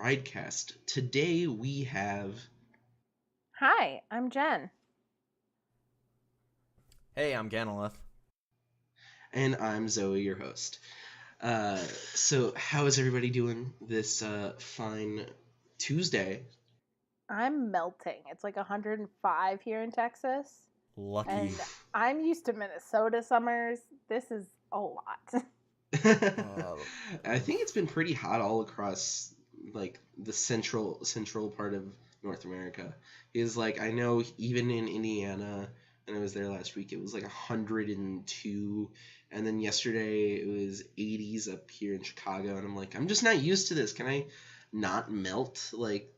Pridecast. Today we have... Hi, I'm Jen. Hey, I'm Kanalith. And I'm Zoey, your host. So how is everybody doing this fine Tuesday? I'm melting. It's like 105 here in Texas. Lucky. And I'm used to Minnesota summers. This is a lot. I think it's been pretty hot all across like the central part of North America. Is like I know even in Indiana, when I was there last week, it was like 102, and then yesterday it was 80s up here in Chicago, and I'm like, I'm just not used to this. Can I not melt? Like,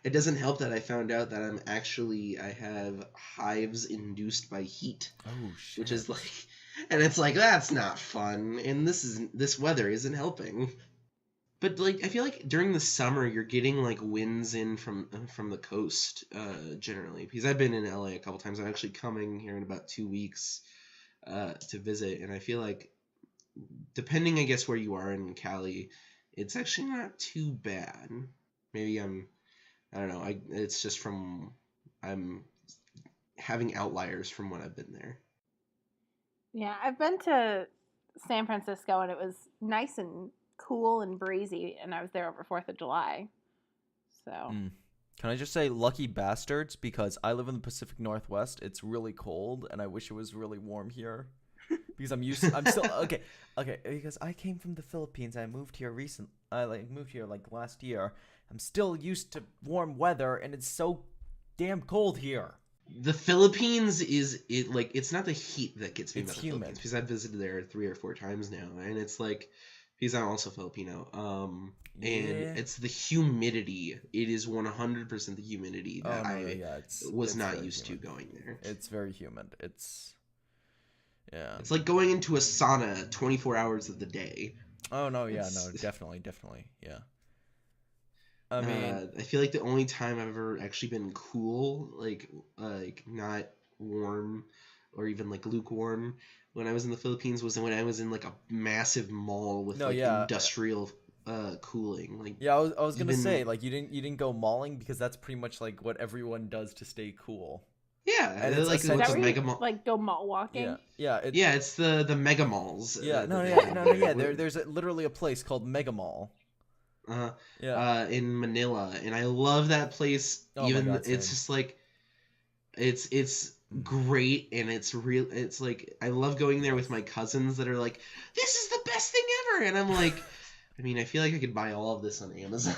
it doesn't help that I found out that I have hives induced by heat. Oh shit. Which is like, and it's like, that's not fun, and this weather isn't helping. But like I feel like during the summer you're getting like winds in from the coast generally, because I've been in LA a couple times. I'm actually coming here in about 2 weeks to visit, and I feel like depending I guess where you are in Cali, it's actually not too bad. Maybe I don't know. It's just I'm having outliers from when I've been there. Yeah, I've been to San Francisco and it was nice and cool and breezy, and I was there over 4th of July. So Can I just say lucky bastards, because I live in the Pacific Northwest. It's really cold and I wish it was really warm here. Because I'm still okay, because I came from the Philippines. I moved here last year. I'm still used to warm weather and it's so damn cold here. The Philippines it's not the heat that gets me It's about the humid. Philippines, because I've visited there 3 or 4 times now, and it's like, because I'm also Filipino, and it's the humidity. It is 100% the humidity that I was not used to going there. It's very humid. It's like going into a sauna 24 hours of the day. Oh no, yeah, no, definitely, yeah. I mean, I feel like the only time I've ever actually been cool, like not warm or even like lukewarm, when I was in the Philippines, was when I was in like a massive mall with industrial cooling. Like, yeah, I was gonna say, like, you didn't go malling, because that's pretty much like what everyone does to stay cool. Yeah, and it's like is that where mega you, mall. like go mall walking? Yeah, it's the mega malls. Yeah, there's literally a place called Mega Mall. In Manila, and I love that place. Oh my God, it's just like it's great, and it's real. It's like I love going there with my cousins that are like, this is the best thing ever, and I'm like, I mean, I feel like I could buy all of this on Amazon.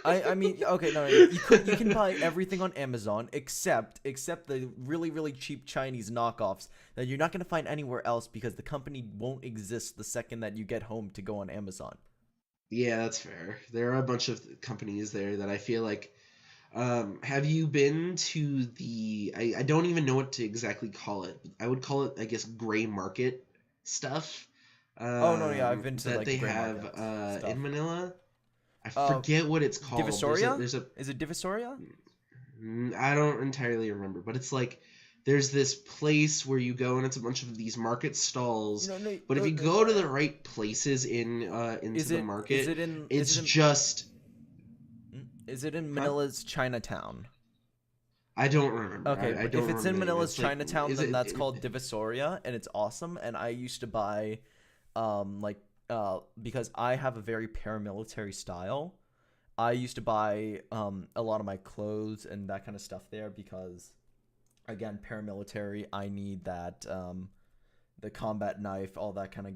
I mean, okay, no, you can buy everything on Amazon except the really, really cheap Chinese knockoffs that you're not going to find anywhere else, because the company won't exist the second that you get home to go on Amazon. Yeah, that's fair. There are a bunch of companies there that I feel like... have you been to the... I don't even know what to exactly call it. I would call it, I guess, gray market stuff. I've been to that like they gray have market stuff in Manila. I forget what it's called. Divisoria? Is it Divisoria? I don't entirely remember, but it's like... There's this place where you go, and it's a bunch of these market stalls. But if you go to the right places into the market, Is it in Manila's Chinatown? I don't remember. Okay, I don't if it's in Manila's Chinatown, then that's called it, Divisoria, and it's awesome. And I used to buy, because I have a very paramilitary style, I used to buy a lot of my clothes and that kind of stuff there, because, again, paramilitary, I need that, the combat knife, all that kind of,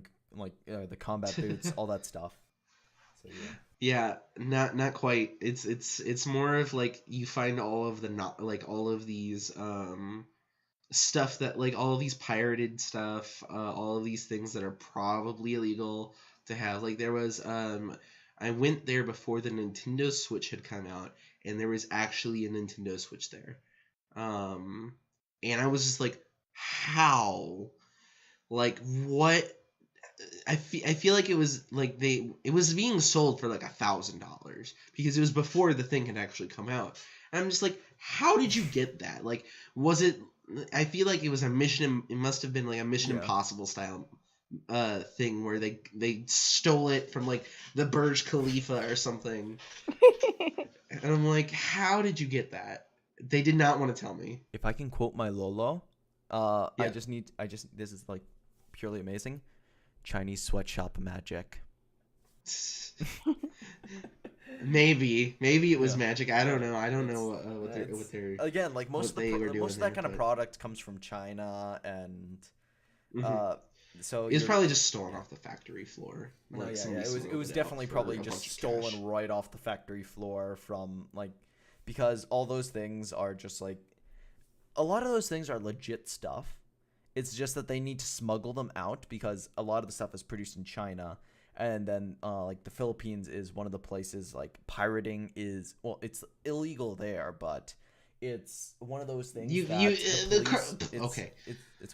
the combat boots, all that stuff. So, yeah. Yeah, not quite. It's more of like you find all of all of these stuff that, like, all of these pirated stuff, all of these things that are probably illegal to have. Like, there was I went there before the Nintendo Switch had come out, and there was actually a Nintendo Switch there. And I was just like, how? Like, what? I feel like it was like it was being sold for like $1,000, because it was before the thing had actually come out. And I'm just like, how did you get that? Like, was it? I feel like it was it must have been like a Mission Impossible style thing where they stole it from like the Burj Khalifa or something. And I'm like, how did you get that? They did not want to tell me. If I can quote my Lolo, Yeah. this is like purely amazing. Chinese sweatshop magic. Maybe it was magic. I don't know. I don't know what they're again, like most of that kind of product comes from China, and so it's probably just stolen off the factory floor. No, it was definitely probably just stolen right off the factory floor from like, because all those things are just like, a lot of those things are legit stuff. It's just that they need to smuggle them out because a lot of the stuff is produced in China. And then, like, the Philippines is one of the places, like, pirating is, well, it's illegal there, but it's one of those things it's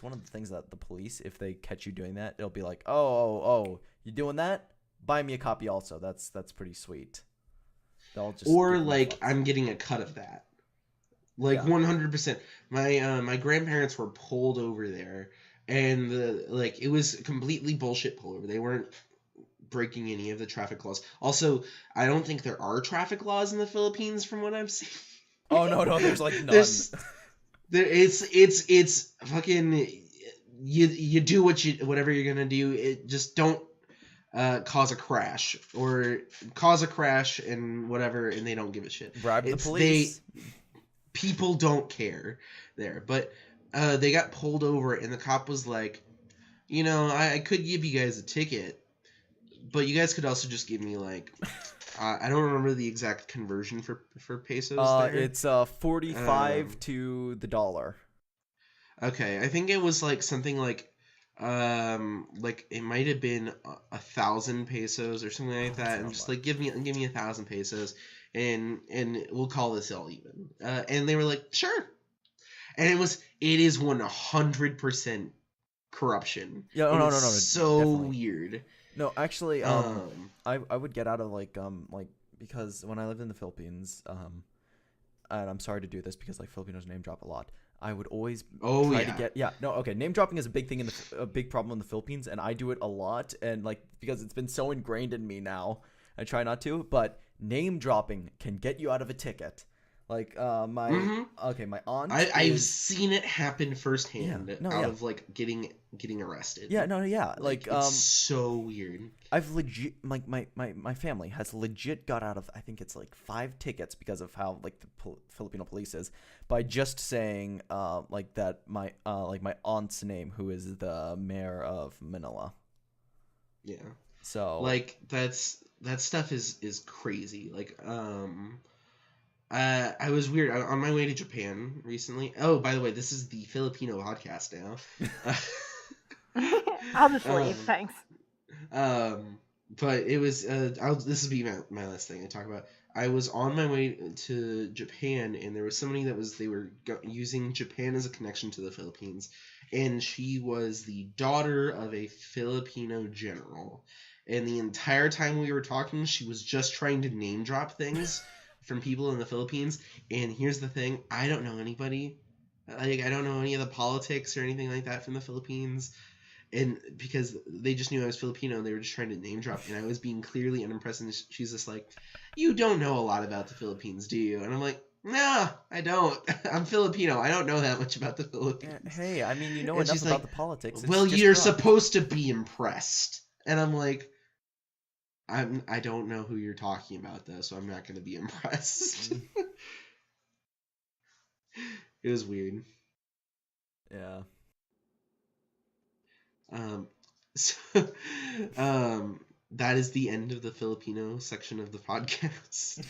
one of the things that the police, if they catch you doing that, it'll be like, oh, you doing that? Buy me a copy also. That's pretty sweet. They'll just like, I'm getting a cut of that. Like, 100%. My grandparents were pulled over there, and it was completely bullshit pull over. They weren't breaking any of the traffic laws. Also, I don't think there are traffic laws in the Philippines from what I've seen. Oh no, there's like none. It's fucking you do whatever you're gonna do. It just don't cause a crash and whatever, and they don't give a shit. Bribe the police. People don't care there, but they got pulled over, and the cop was like, I could give you guys a ticket, but you guys could also just give me like, I don't remember the exact conversion for pesos there. It's 45 to the dollar. Okay, I think it was like something like it might have been 1,000 pesos or something like that, and just like give me 1,000 pesos, and we'll call this all even. And they were like, sure. And it is 100% corruption. Yeah, no, so definitely. Weird. No, actually, I would get out of like because when I lived in the Philippines, and I'm sorry to do this because like Filipinos name drop a lot. I would always try to get name dropping is a big thing a big problem in the Philippines, and I do it a lot, and like because it's been so ingrained in me now, I try not to, but name dropping can get you out of a ticket. Like my aunt. I've seen it happen firsthand of like getting arrested. Like it's so weird. I've legit like my family has legit got out of, I think it's like 5 tickets because of how like the Filipino police is, by just saying like that my aunt's name, who is the mayor of Manila. Yeah. So like that stuff is crazy. Like I was weird on my way to Japan recently. Oh, by the way, this is the Filipino podcast now. I'll just leave, thanks. But it was this will be my last thing I talk about. I was on my way to Japan, and there was somebody they were using Japan as a connection to the Philippines, and she was the daughter of a Filipino general. And the entire time we were talking, she was just trying to name drop things from people in the Philippines. And here's the thing, I don't know anybody. Like, I don't know any of the politics or anything like that from the Philippines. And because they just knew I was Filipino, and they were just trying to name drop, and I was being clearly unimpressed, and she's just like, you don't know a lot about the Philippines, do you? And I'm like, no, I don't. I'm Filipino. I don't know that much about the Philippines. Hey, I mean, you know enough about the politics. Well, you're supposed to be impressed. And I'm like, I don't know who you're talking about, though, so I'm not going to be impressed. It was weird. Yeah. That is the end of the Filipino section of the podcast.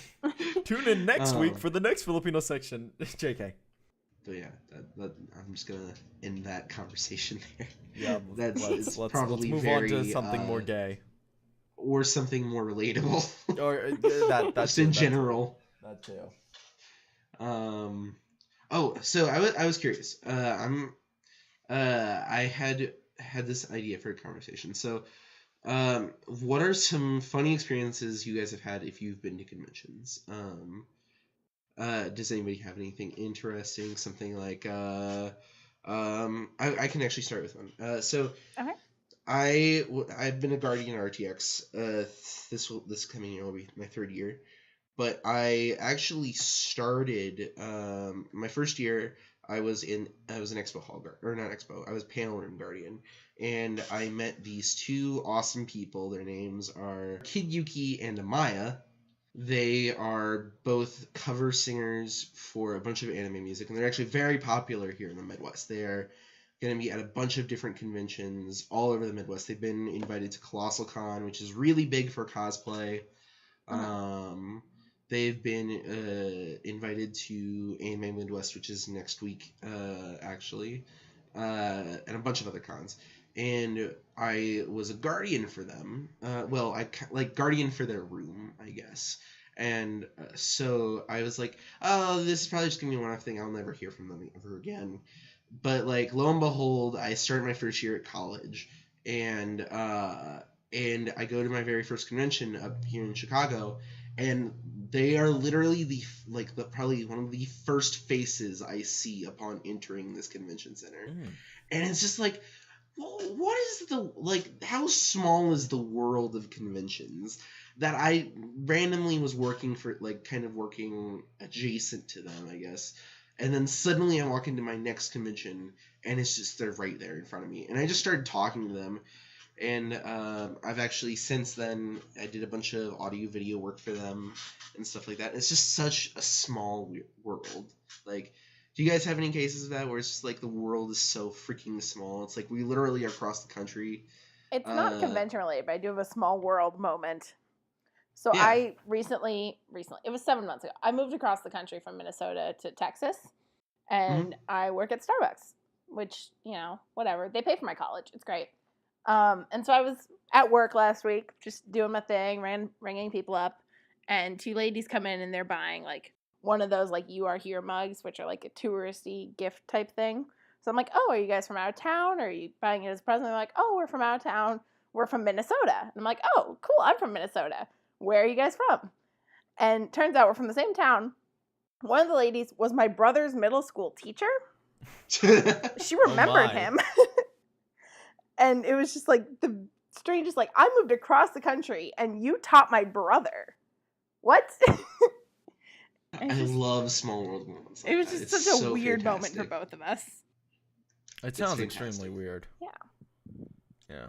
Tune in next week for the next Filipino section. JK. But yeah, I'm just gonna end that conversation there. Yeah, let's move on to something more gay, or something more relatable, or that's just in general. That too. Oh, so I was curious. I had this idea for a conversation. So, what are some funny experiences you guys have had if you've been to conventions? Does anybody have anything interesting? Something like, I can actually start with one. So, okay. I've been a Guardian RTX. This coming year will be my 3rd year, but I actually started my first year. I was an Expo Hall guard, or not Expo. I was Panel Room Guardian, and I met these 2 awesome people. Their names are Kid Yuki and Amaya. They are both cover singers for a bunch of anime music, and they're actually very popular here in the Midwest. They are going to be at a bunch of different conventions all over the Midwest. They've been invited to Colossal Con, which is really big for cosplay. They've been invited to Anime Midwest, which is next week, actually, and a bunch of other cons. And I was a guardian for them. Guardian for their room, I guess. And so I was like, oh, this is probably just going to be one-off thing. I'll never hear from them ever again. But, like, lo and behold, I started my first year at college. And I go to my very first convention up here in Chicago. And they are literally probably one of the first faces I see upon entering this convention center. And it's just like, well, what is how small is the world of conventions that I randomly was working for, kind of working adjacent to them, I guess. And then suddenly I walk into my next convention and it's just, they're right there in front of me. And I just started talking to them. And I've actually, since then, I did a bunch of audio video work for them and stuff like that. It's just such a small world. Like, do you guys have any cases of that where it's just like the world is so freaking small? It's like we literally are across the country. It's not convention related, but I do have a small world moment. So Yeah. I recently, it was 7 months ago, I moved across the country from Minnesota to Texas, and I work at Starbucks, which, whatever. They pay for my college. It's great. And so I was at work last week, just doing my thing, ringing people up, and 2 ladies come in and they're buying one of those You Are Here mugs, which are a touristy gift type thing. So I'm like, oh, are you guys from out of town? Or are you buying it as a present? They're like, oh, we're from out of town. We're from Minnesota. And I'm like, oh, cool. I'm from Minnesota. Where are you guys from? And turns out we're from the same town. One of the ladies was my brother's middle school teacher. She remembered him. And it was just the strangest, I moved across the country and you taught my brother. What? I love small world moments. It was just such a weird moment for both of us. It sounds extremely weird. Yeah.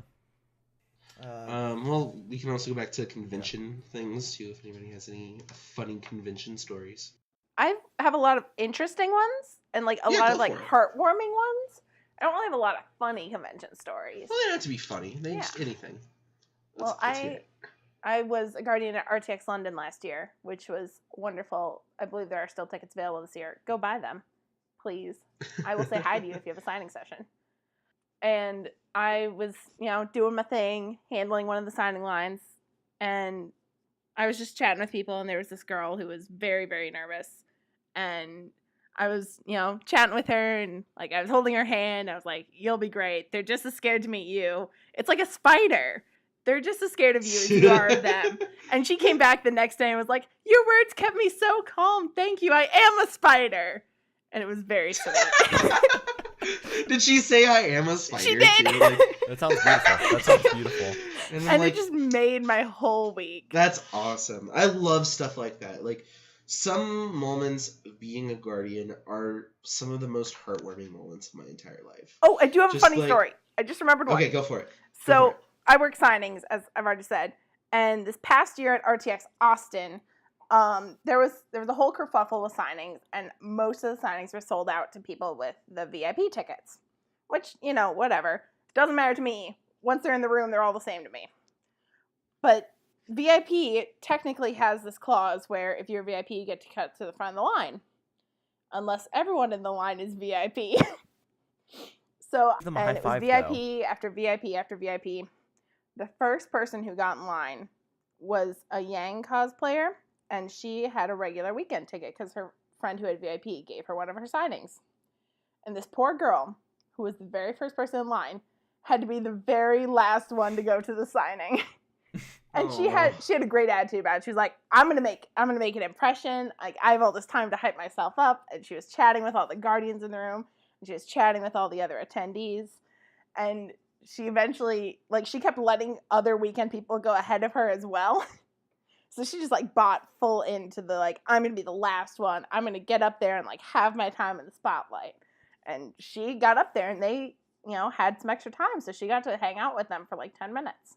Well, we can also go back to convention things too, if anybody has any funny convention stories. I have a lot of interesting ones and a lot of heartwarming ones. I don't really have a lot of funny convention stories. Well, they don't have to be funny. They just anything. I was a guardian at RTX London last year, which was wonderful. I believe there are still tickets available this year. Go buy them, please. I will say hi to you if you have a signing session. And I was, doing my thing, handling one of the signing lines, and I was just chatting with people, and there was this girl who was very, very nervous, and I was, chatting with her, and I was holding her hand. I was like, you'll be great. They're just as scared to meet you. It's like a spider. They're just as scared of you as you are of them. And she came back the next day and was like, your words kept me so calm. Thank you. I am a spider. And it was very sweet. Did she say I am a spider? She did. That sounds beautiful. That sounds beautiful. And it just made my whole week. That's awesome. I love stuff like that. Some moments of being a guardian are some of the most heartwarming moments of my entire life. Oh, I do have a funny story. I just remembered one. Okay, go for it. So I work signings, as I've already said. And this past year at RTX Austin, there was a whole kerfuffle with signings, and most of the signings were sold out to people with the VIP tickets. Which, whatever. Doesn't matter to me. Once they're in the room, they're all the same to me. But VIP technically has this clause where if you're VIP, you get to cut to the front of the line. Unless everyone in the line is VIP. So, and it was VIP after VIP after VIP. The first person who got in line was a Yang cosplayer, and she had a regular weekend ticket because her friend who had VIP gave her one of her signings. And this poor girl, who was the very first person in line, had to be the very last one to go to the signing. And she had a great attitude about it. She was like, I'm gonna make an impression. I have all this time to hype myself up. And she was chatting with all the guardians in the room. And she was chatting with all the other attendees. And she eventually, like, she kept letting other weekend people go ahead of her as well. So she just, like, bought full into the, like, I'm going to be the last one. I'm going to get up there and, like, have my time in the spotlight. And she got up there, and they, you know, had some extra time. So she got to hang out with them for, like, 10 minutes.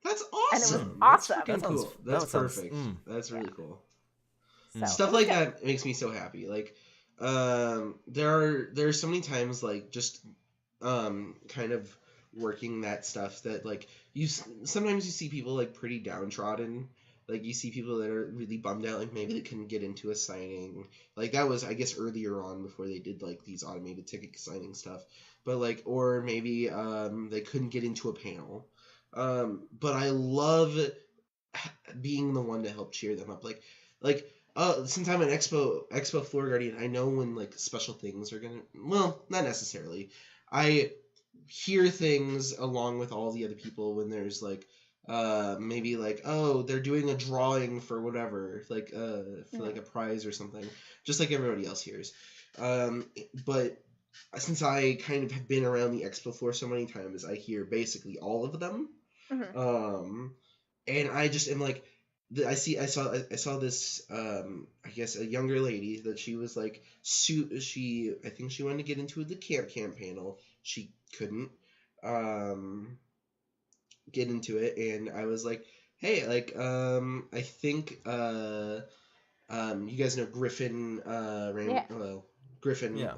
That's And it was awesome. awesome. That's freaking cool. That's perfect. That's really cool. So, stuff like that makes me so happy. Like, there are so many times, like, just kind of working that stuff that, like, sometimes you see people, like, pretty downtrodden. Like, you see people that are really bummed out, like, maybe they couldn't get into a signing. Like, that was, I guess, earlier on before they did, like, these automated ticket signing stuff. But, like, or maybe they couldn't get into a panel. But I love being the one to help cheer them up. Like, since I'm an Expo floor guardian, I know when, like, special things are gonna, well, not necessarily. I hear things along with all the other people when there's, like, maybe, like, oh, they're doing a drawing for whatever, like, for, like, a prize or something, just like everybody else hears. But since I kind of have been around the Expo floor so many times, I hear basically all of them. And I just am like, I saw this, I guess, a younger lady that she was, like, I think she wanted to get into the camp panel. She couldn't, get into it, and I was like, hey, like, I think, you guys know Griffin, Griffin,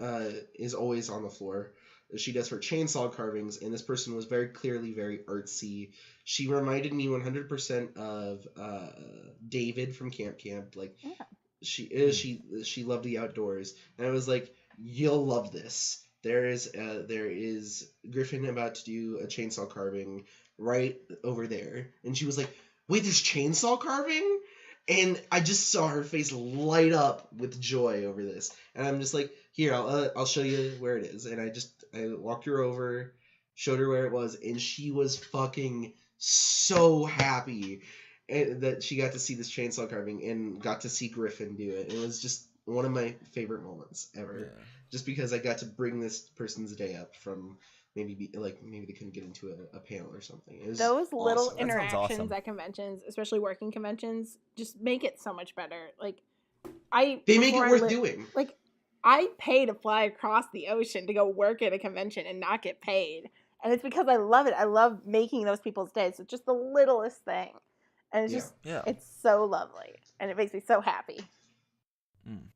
is always on the floor. She does her chainsaw carvings, and this person was very clearly very artsy. She reminded me 100% of David from Camp. Like, she loved the outdoors, and I was like, you'll love this. There is Griffin about to do a chainsaw carving right over there, and she was like, wait, there's chainsaw carving? And I just saw her face light up with joy over this, and I'm just like, here, I'll show you where it is. And I walked her over, showed her where it was, and she was fucking so happy that she got to see this chainsaw carving and got to see Griffin do it. It was just one of my favorite moments ever, just because I got to bring this person's day up from maybe they couldn't get into a panel or something. It was those little awesome. interactions at conventions, especially working conventions, just make it so much better. Like, they make it worth doing. Like, I pay to fly across the ocean to go work at a convention and not get paid. And it's because I love it. I love making those people's days. It's just the littlest thing. And it's just, it's so lovely. And it makes me so happy.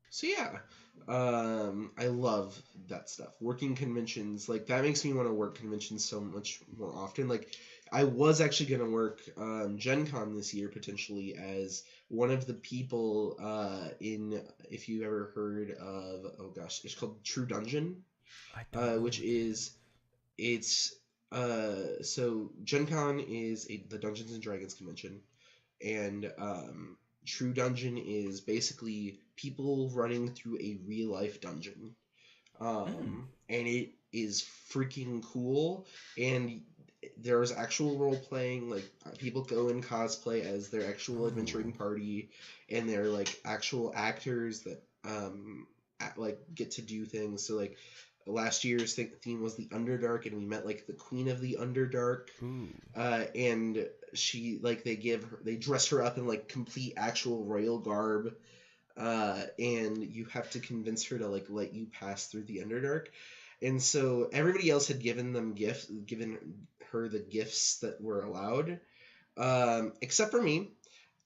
So yeah, I love that stuff. Working conventions, like, that makes me want to work conventions so much more often. Like, I was actually going to work Gen Con this year, potentially, as one of the people if you ever heard of, oh gosh, it's called True Dungeon, so Gen Con is the Dungeons and Dragons convention, and True Dungeon is basically people running through a real life dungeon, and it is freaking cool. And there's actual role playing, like, people go in cosplay as their actual adventuring party, and they're, like, actual actors that get to do things. So, like, last year's theme was the Underdark, and we met, like, the Queen of the Underdark, and she, like, they dress her up in, like, complete actual royal garb, and you have to convince her to, like, let you pass through the Underdark. And so everybody else had given her the gifts that were allowed, except for me.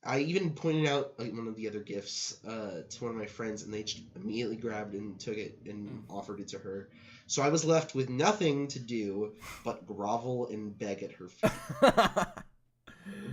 I even pointed out, like, one of the other gifts to one of my friends, and they just immediately grabbed and took it and offered it to her. So I was left with nothing to do but grovel and beg at her feet.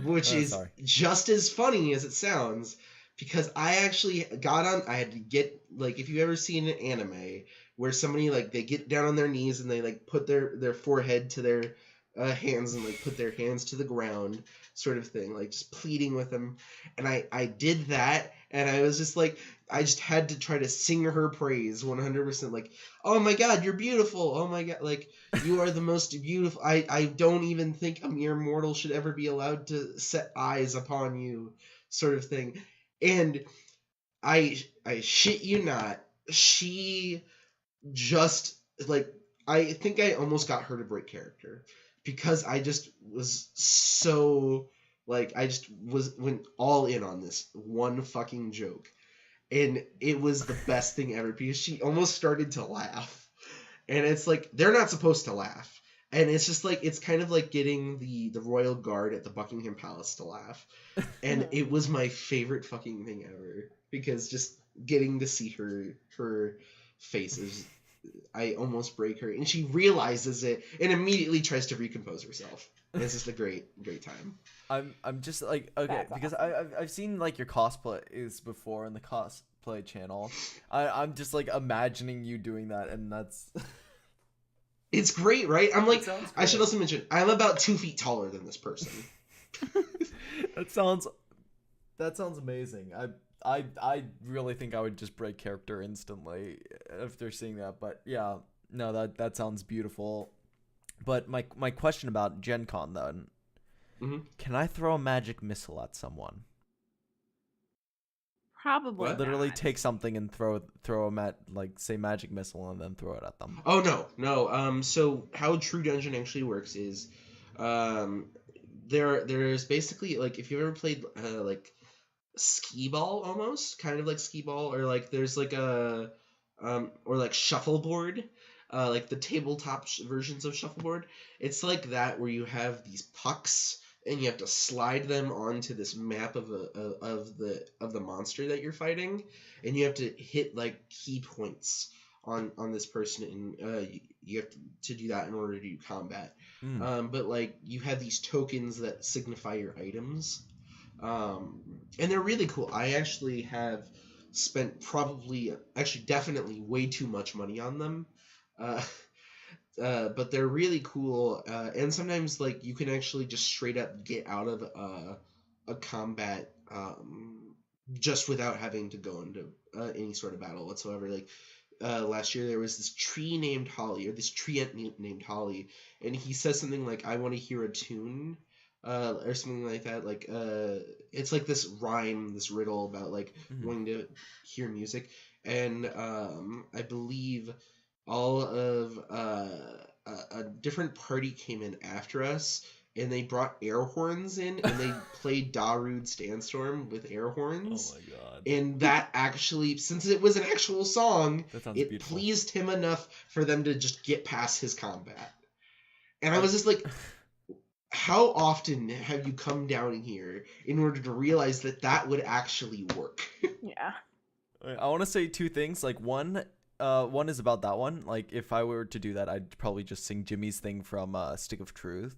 Which is just as funny as it sounds, because I actually I had to get, like, if you've ever seen an anime where somebody, like, they get down on their knees and they, like, put their forehead to their hands and, like, put their hands to the ground, sort of thing, like, just pleading with them. And I did that, and I was just like, I just had to try to sing her praise 100%, like, oh my god, you're beautiful, oh my god, like, you are the most beautiful, I don't even think a mere mortal should ever be allowed to set eyes upon you, sort of thing. And I shit you not, she just, like, I think I almost got her to break character, because I just was so like I just went all in on this one fucking joke, and it was the best thing ever because she almost started to laugh, and it's like they're not supposed to laugh, and it's just like it's kind of like getting the royal guard at the Buckingham Palace to laugh, and it was my favorite fucking thing ever because just getting to see her face is. I almost break her, and she realizes it and immediately tries to recompose herself. And it's just a great time. I'm just like, okay, That's because awesome. I've seen like your cosplays before in the cosplay channel. I'm just like imagining you doing that, and that's It's great, right? I'm like, sounds I should great. also mention, I'm about 2 feet taller than this person. that sounds amazing. I really think I would just break character instantly after seeing that. But yeah, no, that sounds beautiful. But my question about Gen Con then, Hmm. can I throw a magic missile at someone? Probably What? Literally not. take something and throw a like say magic missile and then throw it at them. Oh no. So how True Dungeon actually works is, um, there's basically like if you've ever played like skee ball almost kind of like skee ball or like there's like a or like shuffleboard like the tabletop versions of shuffleboard. It's like that where you have these pucks and you have to slide them onto this map of the monster that you're fighting, and you have to hit like key points on this person, and you have to do that in order to do combat. Mm. But like you have these tokens that signify your items, and they're really cool. I actually have spent definitely way too much money on them. Uh, but they're really cool. And sometimes like you can actually just straight up get out of a combat just without having to go into any sort of battle whatsoever. Like last year there was this tree named Holly, or this treant named Holly, and he says something like, "I want to hear a tune." Or something like that. Like it's like this rhyme, this riddle about like Mm. wanting to hear music, and I believe all of a different party came in after us, and they brought air horns in, and they played Darude Sandstorm with air Oh horns. my god. And that actually, since it was an actual song, That sounds it beautiful. pleased him enough for them to just get past his combat. And I I- was just like, how often have you come down here in order to realize that that would actually work? Yeah. I want to say two things. Like one is about that one. Like if I were to do that, I'd probably just sing Jimmy's thing from Stick of Truth.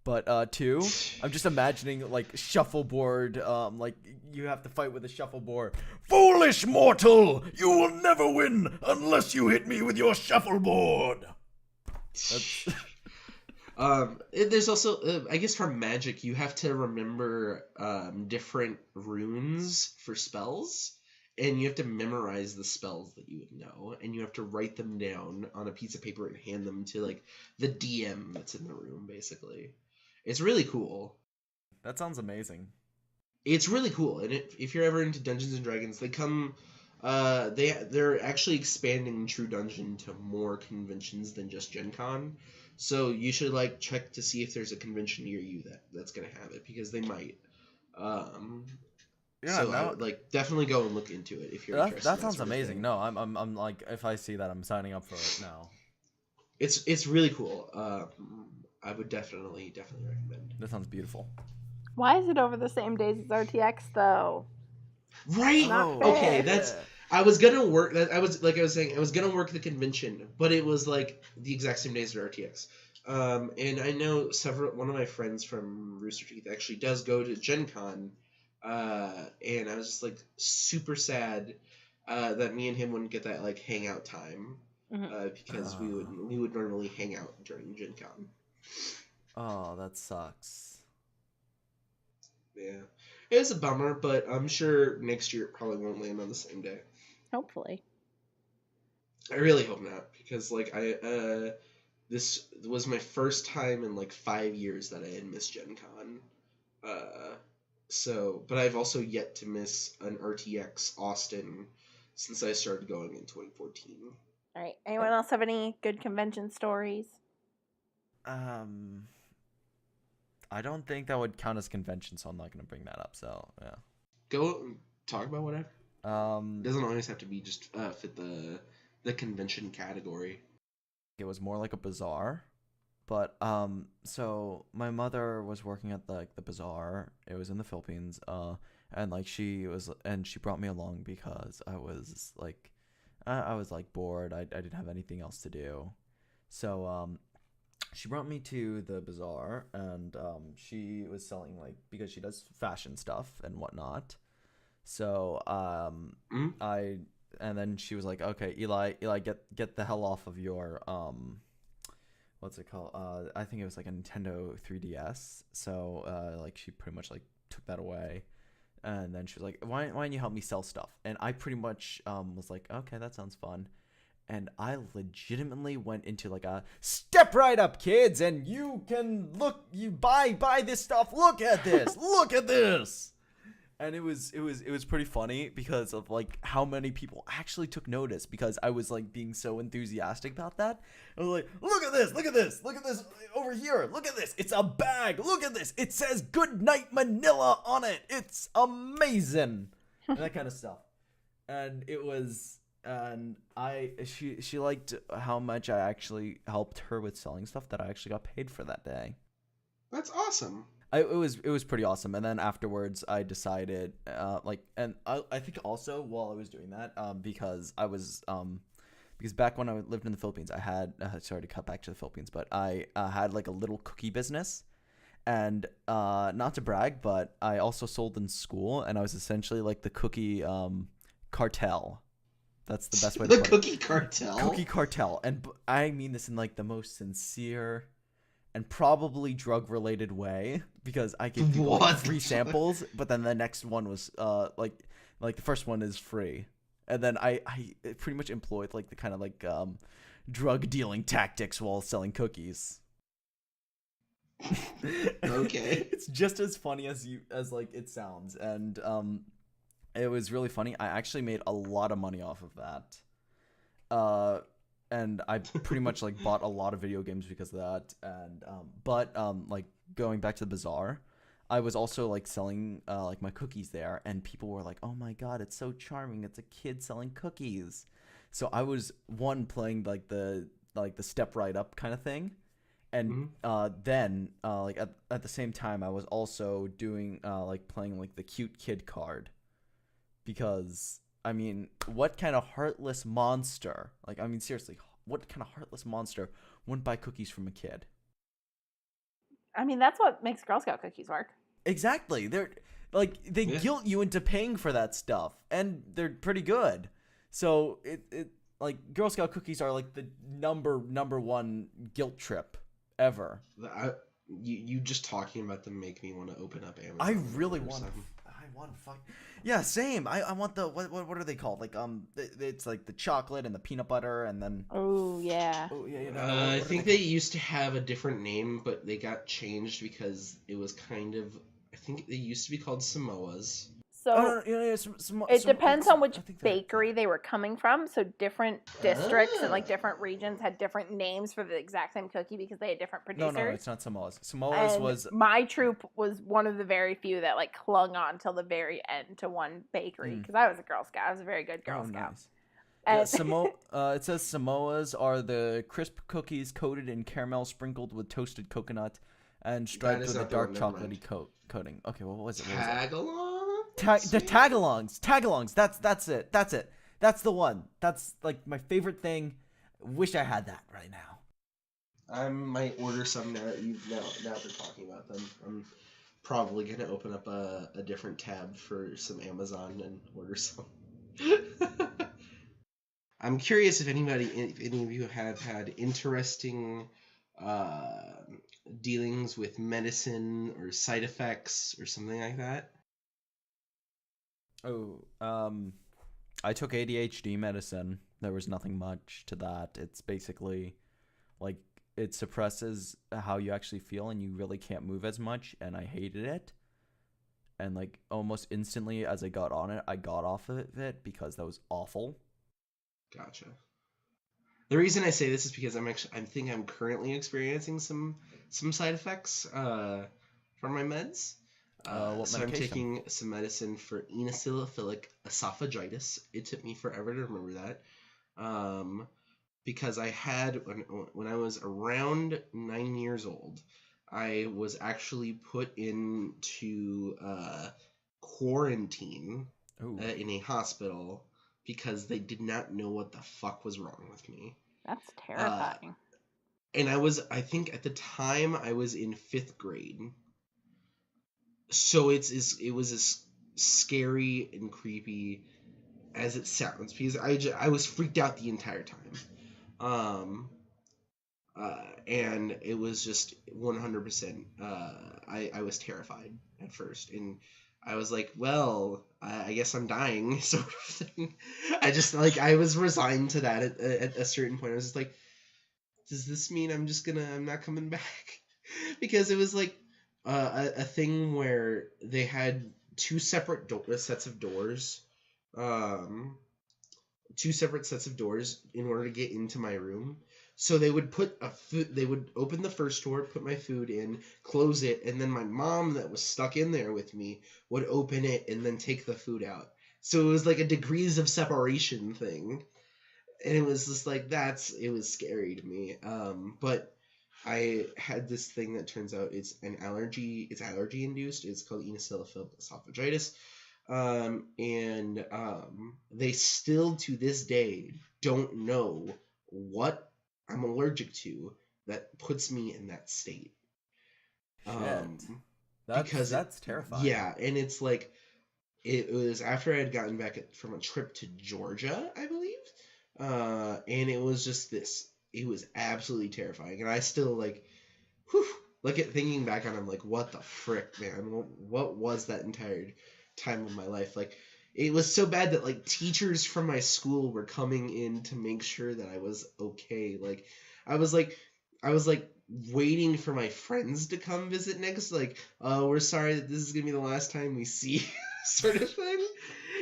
But two, I'm just imagining like shuffleboard. Like you have to fight with a shuffleboard. Foolish mortal, you will never win unless you hit me with your shuffleboard. That's There's also, I guess, from Magic, you have to remember different runes for spells, and you have to memorize the spells that you would know, and you have to write them down on a piece of paper and hand them to like the DM that's in the room. Basically, it's really cool. that sounds amazing. It's really cool, and if you're ever into Dungeons and Dragons, they come. They're actually expanding True Dungeon to more conventions than just Gen Con. So you should like check to see if there's a convention near you that's gonna have it, because they might. Um, Yeah, so I no, would like definitely go and look into it if you're that interested in that sounds sort of amazing. thing. No, I'm like if I see that, I'm signing up for it now. It's really cool. I would definitely recommend. That sounds beautiful. Why is it over the same days as RTX though? Right. Not Okay. fair. That's. I was gonna work that. I was saying I was gonna work the convention, but it was like the exact same days as RTX. And I know one of my friends from Rooster Teeth actually does go to Gen Con, and I was just like super sad that me and him wouldn't get that like hangout time, because we would normally hang out during Gen Con. Oh, that sucks. Yeah, it's a bummer, but I'm sure next year it probably won't land on the same day. Hopefully. I really hope not, because like this was my first time in like 5 years that I had missed Gen Con. But I've also yet to miss an RTX Austin since I started going in 2014. All right. Anyone else have any good convention stories? I don't think that would count as convention, so I'm not gonna bring that up. So yeah. Go talk about whatever. Um, Doesn't always have to be just fit the convention category. it was more like a bazaar, but so my mother was working at the bazaar. It was in the Philippines. And like she brought me along because I was like bored. I didn't have anything else to do, so she brought me to the bazaar, and she was selling, like, because she does fashion stuff and whatnot. So Mm? and then she was like, okay, Eli, get the hell off of your what's it called? I think it was like a Nintendo 3DS. So like she pretty much like took that away. And then she was like, why don't you help me sell stuff? And I pretty much was like, okay, that sounds fun. And I legitimately went into like a step right up, kids, and you can you buy this stuff. Look at this. Look at this. And it was pretty funny because of like how many people actually took notice, because I was like being so enthusiastic about that. I was like, look at this, look at this, look at this over here, look at this. It's a bag. Look at this. It says Good Night Manila on it. It's amazing. And that kind of stuff. And it was, and she liked how much I actually helped her with selling stuff, that I actually got paid for that day. That's awesome. It was pretty awesome. And then afterwards I decided and I think also while I was doing that, because I was because back when I lived in the Philippines, I had sorry to cut back to the Philippines, but I had like a little cookie business. And not to brag, but I also sold in school, and I was essentially like the cookie cartel. That's the best way to put it. The cookie cartel. Cookie cartel. And I mean this in like the most sincere and probably drug-related way, because I gave people like free samples, but then the next one was like the first one is free, and then I pretty much employed like the kind of like drug dealing tactics while selling cookies. Okay. It's just as funny as like it sounds, and it was really funny. I actually made a lot of money off of that. And I pretty much like bought a lot of video games because of that. And but like going back to the bazaar, I was also like selling like my cookies there, and people were like, "Oh my god, it's so charming! It's a kid selling cookies." So I was playing like the step right up kind of thing, and then like at the same time I was also doing like playing like the cute kid card, because I mean, what kind of heartless monster? Like, I mean, seriously, what kind of heartless monster wouldn't buy cookies from a kid? I mean, that's what makes Girl Scout cookies work. Exactly. They're like they guilt you into paying for that stuff, and they're pretty good. So it like Girl Scout cookies are like the number one guilt trip ever. You just talking about them make me want to open up Amazon. I really want. I want to fuck. Yeah, same. I want the what are they called? Like it's like the chocolate and the peanut butter, and then oh yeah. I think they used to have a different name, but they got changed because it was kind of, I think they used to be called Samoas. So it depends on which bakery they were coming from. So different districts and like different regions had different names for the exact same cookie because they had different producers. No, it's not Samoa's. Samoa's was my troop was one of the very few that like clung on till the very end to one bakery, because I was a Girl Scout. I was a very good Girl Scout. Nice. It says Samoa's are the crisp cookies coated in caramel sprinkled with toasted coconut and striped with a dark chocolatey coating. Okay, well, what was it? Tagalong? The tagalongs. That's it. That's the one. That's like my favorite thing. Wish I had that right now. I might order some now that we're talking about them. I'm probably gonna open up a different tab for some Amazon and order some. I'm curious if any of you have had interesting dealings with medicine or side effects or something like that. I took ADHD medicine. There was nothing much to that. It's basically like it suppresses how you actually feel, and you really can't move as much, and I hated it. And like almost instantly as I got on it, I got off of it because that was awful. Gotcha. The reason I say this is because I think I'm currently experiencing some side effects. for my meds. What So I'm medication? taking some medicine for eosinophilic esophagitis. It took me forever to remember that. Because I had, when I was around 9 years old, I was actually put into quarantine in a hospital because they did not know what the fuck was wrong with me. That's terrifying. And I think at the time I was in 5th grade. So it was as scary and creepy as it sounds because I was freaked out the entire time. And it was just 100%. I was terrified at first, and I was like, well, I guess I'm dying, sort of thing. I was resigned to that at a certain point. I was just like, does this mean I'm not coming back? Because it was like a thing where they had two separate sets of doors. Two separate sets of doors in order to get into my room. So they would they would open the first door, put my food in, close it, and then my mom that was stuck in there with me would open it and then take the food out. So it was like a degrees of separation thing. And it was just like, it was scary to me. But I had this thing that turns out it's allergy induced. It's called eosinophilic esophagitis. And they still to this day don't know what I'm allergic to that puts me in that state. That's terrifying. Yeah, and it's like it was after I had gotten back from a trip to Georgia, I believe. And it was just this. It was absolutely terrifying, and I still thinking back on it, I'm like, what the frick, man? What was that entire time of my life? Like, it was so bad that like teachers from my school were coming in to make sure that I was okay. Like, I was waiting for my friends to come visit next. Like, oh, we're sorry that this is gonna be the last time we see you, sort of thing.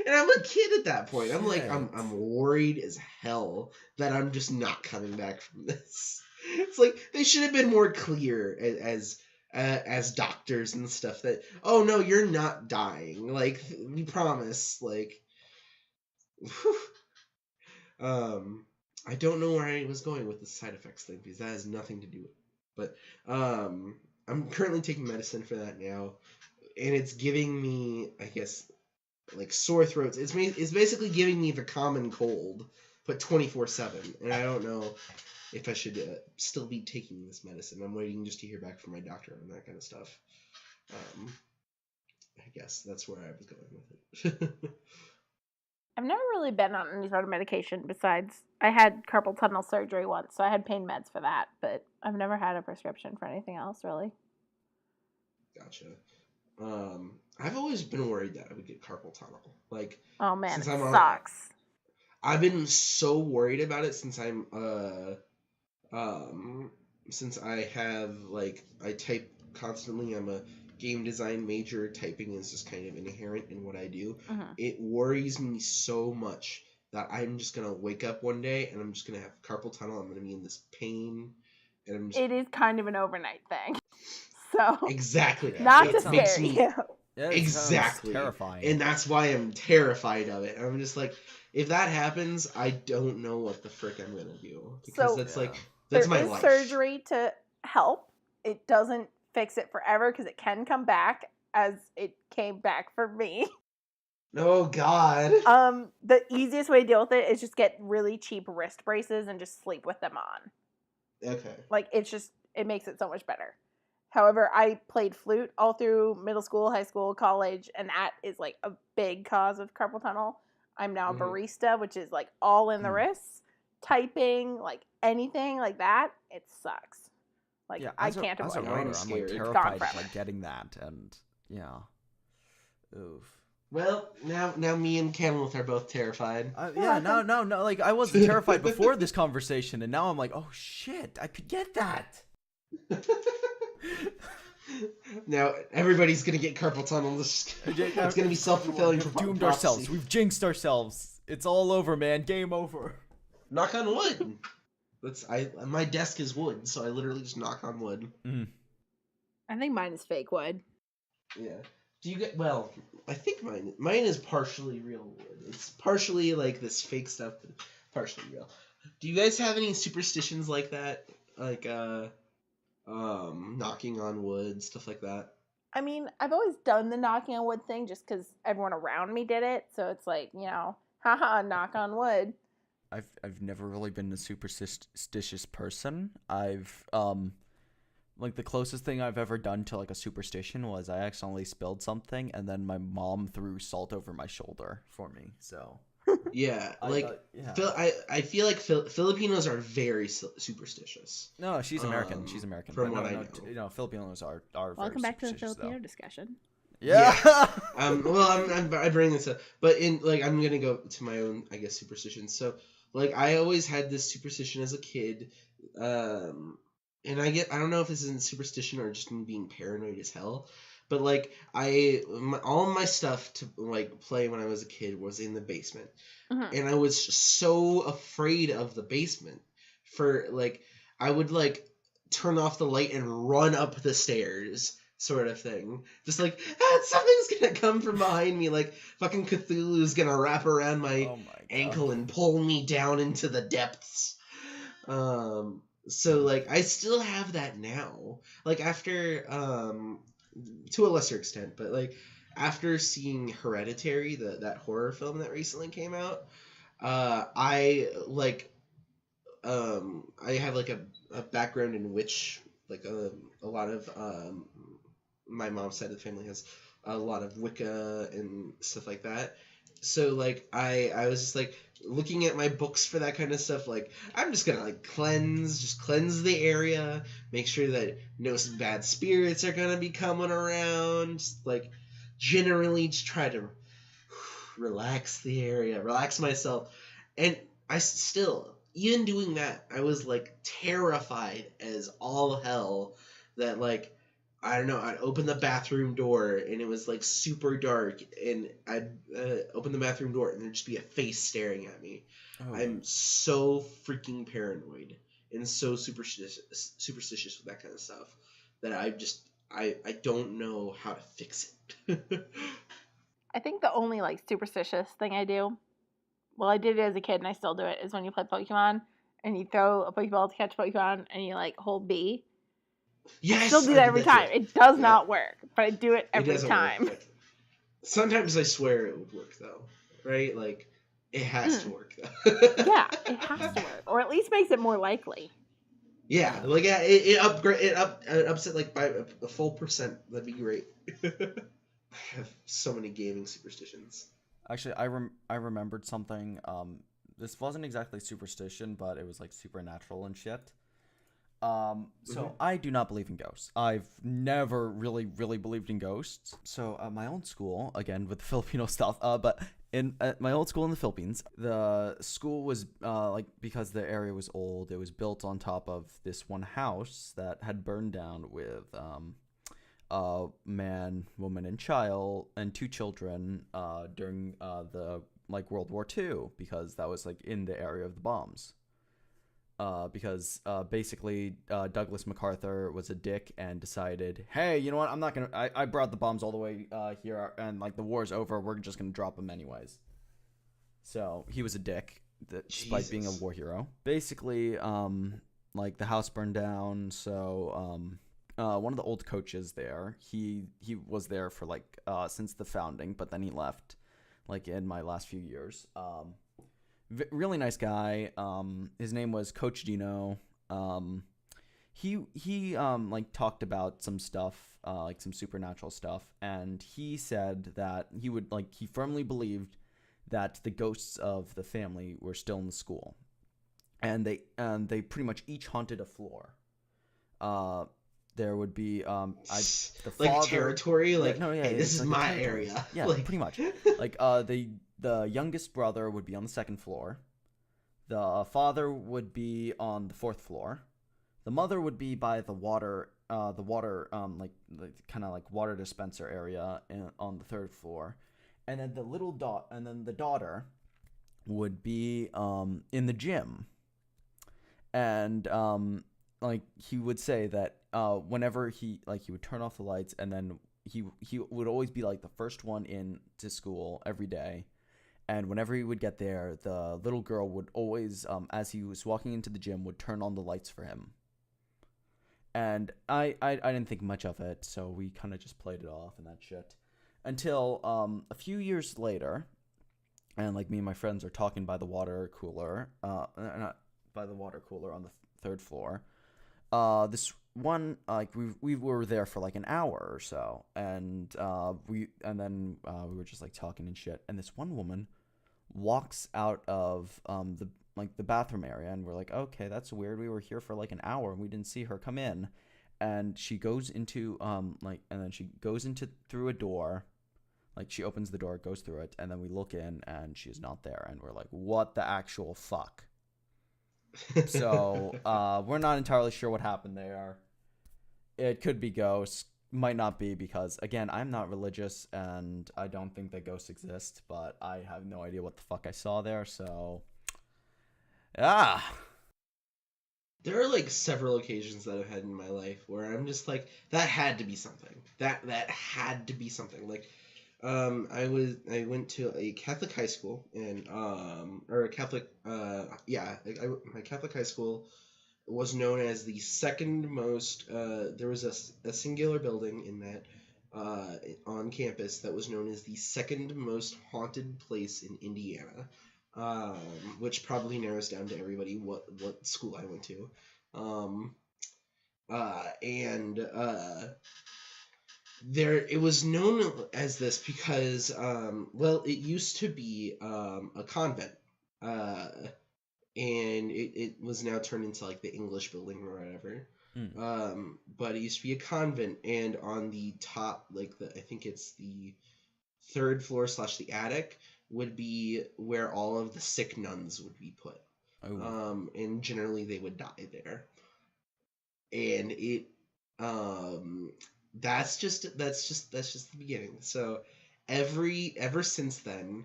And I'm a kid at that point. I'm like, I'm worried as hell that I'm just not coming back from this. It's like they should have been more clear as doctors and stuff that, oh no, you're not dying. Like, we promise. Like, I don't know where I was going with the side effects thing because that has nothing to do with it. But I'm currently taking medicine for that now, and it's giving me, I guess, like sore throats. It's basically giving me the common cold, but 24/7. And I don't know if I should still be taking this medicine. I'm waiting just to hear back from my doctor on that kind of stuff. I guess that's where I was going with it. I've never really been on any sort of medication besides I had carpal tunnel surgery once, so I had pain meds for that, but I've never had a prescription for anything else, really. Gotcha. I've always been worried that I would get carpal tunnel. Like, oh man, it sucks. I've been so worried about it since I have, like, I type constantly. I'm a game design major. Typing is just kind of inherent in what I do. Mm-hmm. It worries me so much that I'm just gonna wake up one day and I'm just gonna have carpal tunnel. I'm gonna be in this pain, and it is kind of an overnight thing. So exactly, not to scare you. Yeah, exactly, terrifying, and that's why I'm terrified of it. I'm just like, if that happens, I don't know what the frick I'm gonna do, because that's my life. There is surgery to help. It doesn't fix it forever because it can come back, as it came back for me. Oh God. The easiest way to deal with it is just get really cheap wrist braces and just sleep with them on. Okay. Like, it makes it so much better. However, I played flute all through middle school, high school, college, and that is like a big cause of carpal tunnel. I'm now a barista, which is like all in the wrists. Typing, like anything like that, it sucks. Like, yeah, I can't avoid it. I'm like terrified of like getting that, and yeah. Oof. Well, now me and Kanalith are both terrified. No. Like, I wasn't terrified before this conversation, and now I'm like, oh shit, I could get that. Now everybody's gonna get carpal tunnel. It's gonna be self-fulfilling. We've doomed ourselves. We've jinxed ourselves. It's all over, man. Game over. Knock on wood. My desk is wood, so I literally just knock on wood. I think mine is fake wood. Yeah. Do you get well? I think mine is partially real wood. It's partially like this fake stuff, but partially real. Do you guys have any superstitions like that? Like knocking on wood, stuff like that? I mean, I've always done the knocking on wood thing just because everyone around me did it. So it's like, haha, knock on wood. I've never really been a superstitious person. I've like the closest thing I've ever done to like a superstition was I accidentally spilled something and then my mom threw salt over my shoulder for me. So Yeah, like yeah. I feel like Filipinos are very superstitious. No, she's American. She's American. From but what no, I know. Filipinos are Welcome very back to the superstitious, Filipino though. discussion. Yeah. Well, I bring this up, but I'm gonna go to my own, I guess, superstitions. So, like, I always had this superstition as a kid, and I don't know if this isn't superstition or just me being paranoid as hell, but like, all of my stuff to like play when I was a kid was in the basement, and I was so afraid of the basement for like, I would like turn off the light and run up the stairs. Sort of thing. Just like, something's gonna come from behind me, like fucking Cthulhu's gonna wrap around my ankle and pull me down into the depths. So like I still have that now. Like after to a lesser extent, but like after seeing Hereditary, that horror film that recently came out, I like I have like a background in witch, like a lot of my mom's side of the family has a lot of Wicca and stuff like that. So like I was just like looking at my books for that kind of stuff. Like I'm just gonna like cleanse the area, make sure that no bad spirits are gonna be coming around. Just, like generally just try to relax the area, relax myself, and I still even doing that I was like terrified as all hell that like. I don't know, I'd open the bathroom door and it was like super dark and I'd open the bathroom door and there'd just be a face staring at me. Oh. I'm so freaking paranoid and so superstitious with that kind of stuff that I don't know how to fix it. I think the only like superstitious thing I do, well, I did it as a kid and I still do it, is when you play Pokemon and you throw a Pokeball to catch a Pokemon and you like hold B. Yes, I still do that every time. Too. It does not work, but I do it every time. Work, sometimes I swear it would work though, right? Like it has to work though. Yeah, it has to work, or at least makes it more likely. Yeah, like it ups it like by a full %. That'd be great. I have so many gaming superstitions. Actually, I remembered something. This wasn't exactly superstition, but it was like supernatural and shit. So I do not believe in ghosts. I've never really believed in ghosts. So my old school, again with Filipino stuff, but in my old school in the Philippines, the school was like, because the area was old, it was built on top of this one house that had burned down with a man, woman, and child, and 2 children during the like World War II, because that was like in the area of the bombs. Because basically Douglas MacArthur was a dick and decided, hey, you know what? I'm not gonna. I brought the bombs all the way here, and like the war's over. We're just gonna drop them anyways. So he was a dick, despite being a war hero. Basically, like the house burned down. So one of the old coaches there, he was there for like since the founding, but then he left, like in my last few years. Really nice guy. His name was Coach Dino. He like talked about some stuff, like some supernatural stuff, and he said that he firmly believed that the ghosts of the family were still in the school, and they pretty much each haunted a floor. There would be the like father, territory, like no, yeah, hey, this is like my area. Yeah, like... pretty much. Like the youngest brother would be on the 2nd floor. The father would be on the 4th floor. The mother would be by the water like kind of like water dispenser area on the 3rd floor, and then the daughter would be in the gym. And like he would say that whenever he would turn off the lights, and then he would always be like the first one in to school every day. And whenever he would get there, the little girl would always, as he was walking into the gym, would turn on the lights for him. And I didn't think much of it, so we kind of just played it off and that shit. Until a few years later, and like me and my friends are talking by the water cooler, not by the water cooler on the third floor. This one, like we were there for like an hour or so, and we were just like talking and shit. And this one woman walks out of the bathroom area, and we're like, okay, that's weird. We were here for like an hour and we didn't see her come in. And she goes into and then she goes into through a door. Like, she opens the door, goes through it, and then we look in and she's not there, and we're like, what the actual fuck? So we're not entirely sure what happened there. It could be ghosts, might not be, because again, I'm not religious and I don't think that ghosts exist, but I have no idea what the fuck I saw there. So There are like several occasions that I've had in my life where I'm just like, that had to be something. That had to be something. Like, I went to a Catholic high school, and or a Catholic my Catholic high school was known as the second most. There was a singular building in that on campus that was known as the second most haunted place in Indiana, which probably narrows down to everybody what school I went to, there, it was known as this because, it used to be a convent, and it was now turned into like the English building or whatever. But it used to be a convent, and on the top, like I think it's the third floor / the attic, would be where all of the sick nuns would be put. And generally they would die there. And it, that's just the beginning. So ever since then,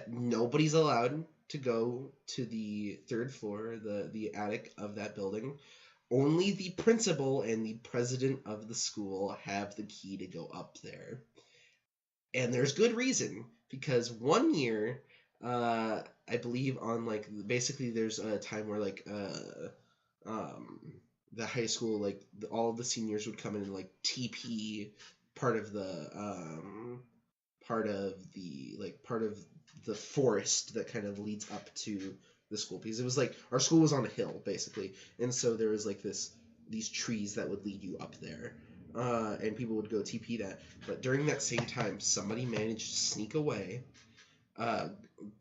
nobody's allowed to go to the third floor, the attic of that building. Only the principal and the president of the school have the key to go up there. And there's good reason, because one year, I believe on like, basically there's a time where like, the high school, like all of the seniors would come in and like TP part of the forest that kind of leads up to the school, because it was like our school was on a hill basically, and so there was like these trees that would lead you up there, and people would go TP that. But during that same time, somebody managed to sneak away,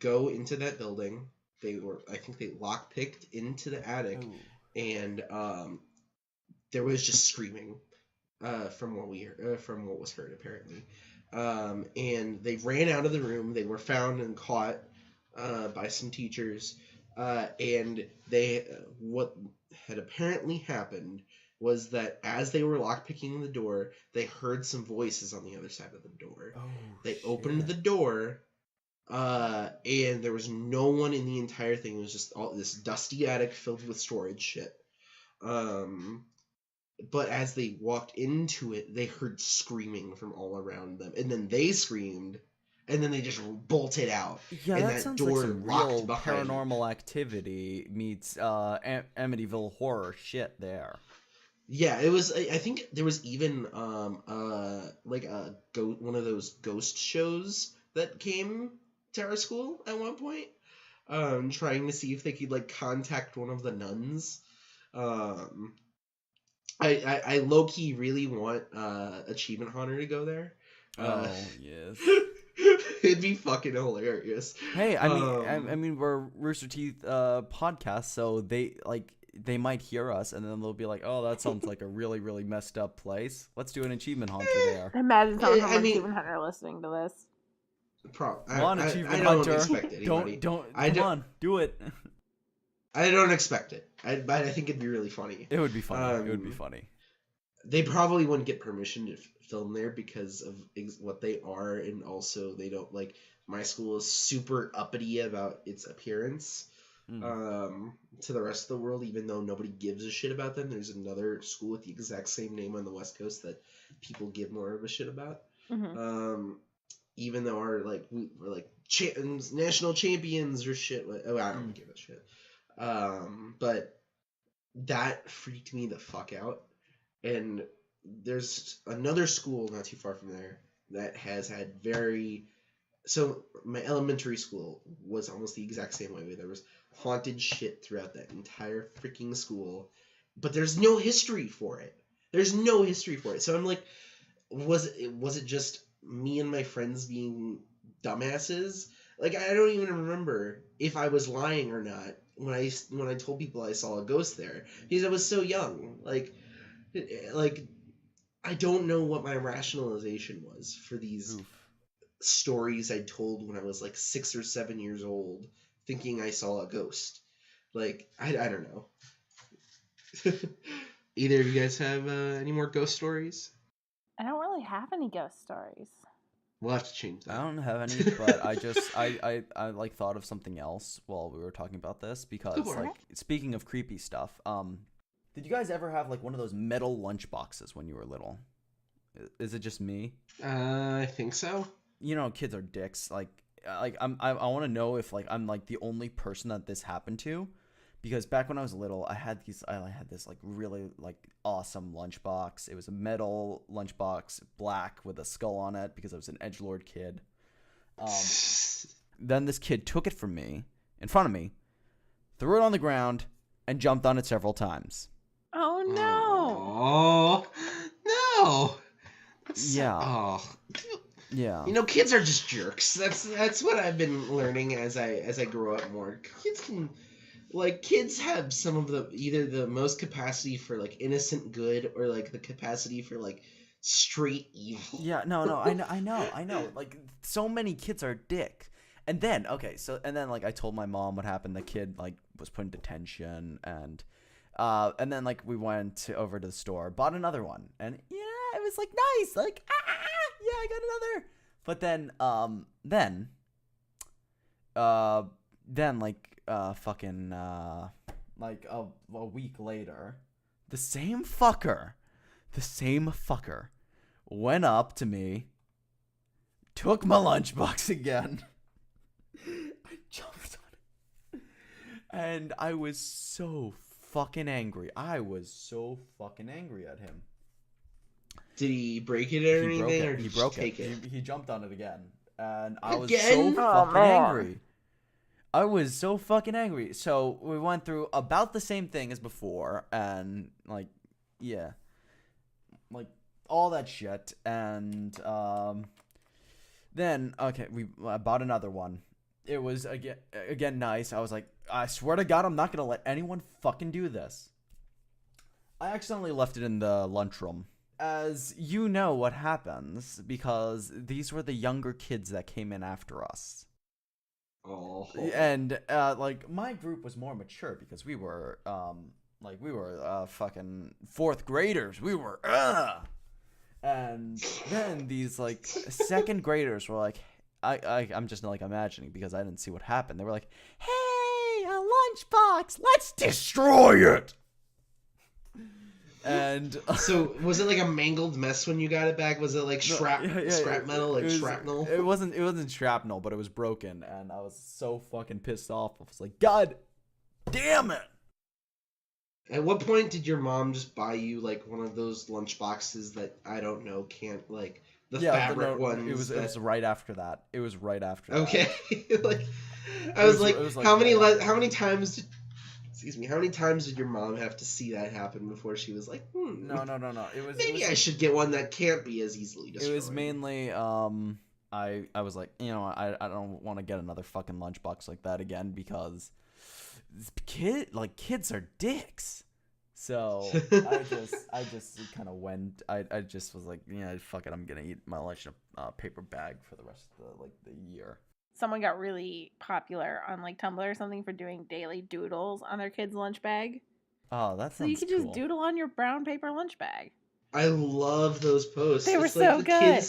go into that building. I think they lockpicked into the attic. Ooh. And there was just screaming from what was heard apparently, and they ran out of the room. They were found and caught by some teachers, and what had apparently happened was that as they were lockpicking the door, they heard some voices on the other side of the door. They opened the door. And there was no one in the entire thing. It was just all this dusty attic filled with storage shit. But as they walked into it, they heard screaming from all around them, and then they screamed, and then they just bolted out. Yeah, and that sounds like some real paranormal activity meets Amityville horror shit there. Yeah, it was. I think there was even like one of those ghost shows that came to our school at one point, trying to see if they could like contact one of the nuns. I low-key really want Achievement Hunter to go there. Yes. It'd be fucking hilarious. Hey, I mean we're Rooster Teeth podcast, so they might hear us and then they'll be like, oh, that sounds like a really, really messed up place. Let's do an Achievement Hunter there. Imagine someone from Achievement Hunter listening to this. Achievement Hunter. Don't expect anybody. Come on, do it. I don't expect it, but I think it'd be really funny. It would be funny. It would be funny. They probably wouldn't get permission to film there because of what they are, and also they don't like. My school is super uppity about its appearance, to the rest of the world, even though nobody gives a shit about them. There's another school with the exact same name on the West Coast that people give more of a shit about. Even though we're like national champions or shit. Oh, I don't give a shit. But that freaked me the fuck out. And there's another school not too far from there that has had so my elementary school was almost the exact same way. There was haunted shit throughout that entire freaking school, but there's no history for it. So I'm like, was it just me and my friends being dumbasses? Like, I don't even remember if I was lying or not when I told people I saw a ghost there, because I was so young. Like I don't know what my rationalization was for these stories I told when I was like 6 or 7 years old, thinking I saw a ghost. Like, I don't know. Either of you guys have any more ghost stories? I don't really have any ghost stories. We'll have to change that. I don't have any, but I like thought of something else while we were talking about this, because like, speaking of creepy stuff, did you guys ever have like one of those metal lunchboxes when you were little? Is it just me? I think so. You know, kids are dicks. I want to know if like I'm like the only person that this happened to, because back when I was little, I had this like really like awesome lunchbox. It was a metal lunchbox, black with a skull on it, because I was an edgelord kid. Then this kid took it from me in front of me, threw it on the ground, and jumped on it several times. Oh no! Oh no! Yeah. Oh. Yeah. You know, kids are just jerks. That's what I've been learning as I grow up more. Kids have some of either the most capacity for like innocent good, or like the capacity for like straight evil. Yeah, no, I know. Like, so many kids are dick. And then like I told my mom what happened. The kid like was put in detention, and then like we went over to the store, bought another one, and yeah, it was like nice, like yeah, I got another. But then like a week later, the same fucker went up to me, took my lunchbox again. I jumped on it, and I was so fucking angry. I was so fucking angry at him. Did he break it or anything, or did he broke take it? He jumped on it again, and I was Again? so fucking angry. I was so fucking angry. So we went through about the same thing as before, and like, yeah, like all that shit, and then I bought another one. It was again nice. I was like, I swear to God, I'm not gonna let anyone fucking do this. I accidentally left it in the lunchroom. As you know what happens, because these were the younger kids that came in after us. Oh. And like my group was more mature, because we were fucking fourth graders. We were and then these like second graders were like, I'm just like imagining, because I didn't see what happened. They were like, "Hey, a lunchbox, let's destroy it." And so was it like a mangled mess when you got it back? Was it like shrapnel? It wasn't shrapnel, but it was broken, and I was so fucking pissed off. I was like, God damn it. At what point did your mom just buy you like one of those lunch boxes that I don't know can't like the fabric ones? It was right after that. It was right after that. Okay. Like I was like, how many times did your mom have to see that happen before she was like, No. It was maybe I should get one that can't be as easily destroyed. It was mainly I was like, you know, I don't want to get another fucking lunchbox like that again, because kids are dicks. So I just kind of went. I just was like, yeah, fuck it, I'm gonna eat my lunch in a paper bag for the rest of the year. Someone got really popular on like Tumblr or something for doing daily doodles on their kid's lunch bag. Oh, that's so you could just doodle on your brown paper lunch bag. I love those posts. They were so good.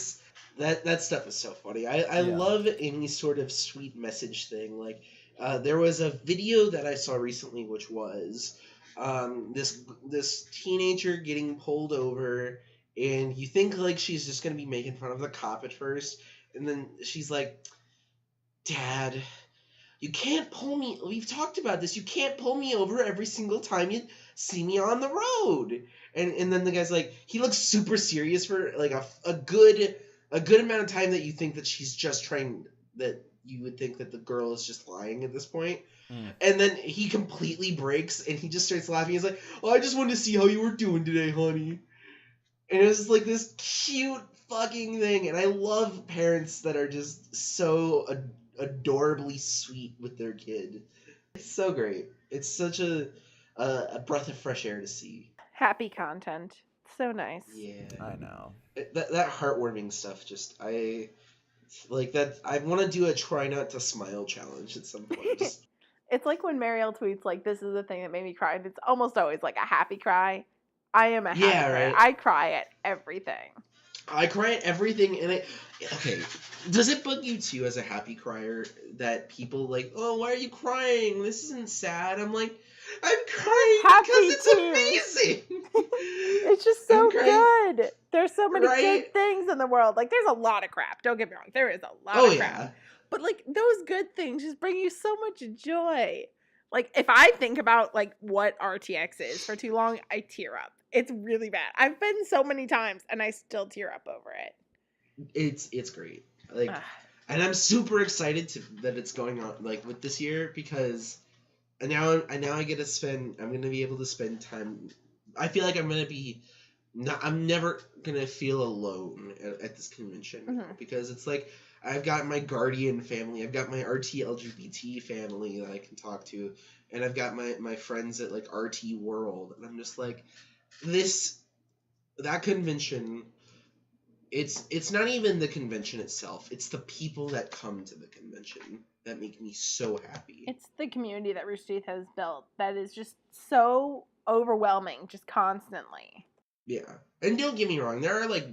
That stuff is so funny. I love any sort of sweet message thing. Like there was a video that I saw recently, which was this teenager getting pulled over, and you think like she's just gonna be making fun of the cop at first, and then she's like, "Dad, you can't pull me. We've talked about this. You can't pull me over every single time you see me on the road." And then the guy's like, he looks super serious for like a good amount of time that you think that she's just trying, that you would think that the girl is just lying at this point. And then he completely breaks and he just starts laughing. He's like, "Oh, I just wanted to see how you were doing today, honey." And it was just like this cute fucking thing. And I love parents that are just so adorably sweet with their kid. It's so great. It's such a breath of fresh air to see. Happy content. So nice. Yeah. I know. That heartwarming stuff, just, I like that. I want to do a try not to smile challenge at some point. Just, It's like when Mariel tweets, like, "This is the thing that made me cry." And it's almost always like a happy cry. I am a happy cry. right. I cry at everything. I cry at everything, and okay. Does it bug you too, as a happy crier, that people like, "Oh, why are you crying? This isn't sad." I'm like, I'm crying Happy because it's tears. amazing. It's just so I'm crying. good. There's so many Right? good things in the world. Like, there's a lot of crap. Don't get me wrong. There is a lot Oh of crap. yeah. But, like, those good things just bring you so much joy. Like, if I think about, like, what RTX is for too long, I tear up. It's really bad. I've been so many times, and I still tear up over it. It's great. Like, and I'm super excited that it's going on, like, with this year, because now I get to spend. I'm gonna be able to spend time. I feel like I'm gonna be. I'm never gonna feel alone at this convention, because it's like I've got my Guardian family, I've got my RT LGBT family that I can talk to, and I've got my friends at like RT World, and I'm just like, that convention. It's not even the convention itself. It's the people that come to the convention that make me so happy. It's the community that Rooster Teeth has built that is just so overwhelming, just constantly. Yeah. And don't get me wrong, there are like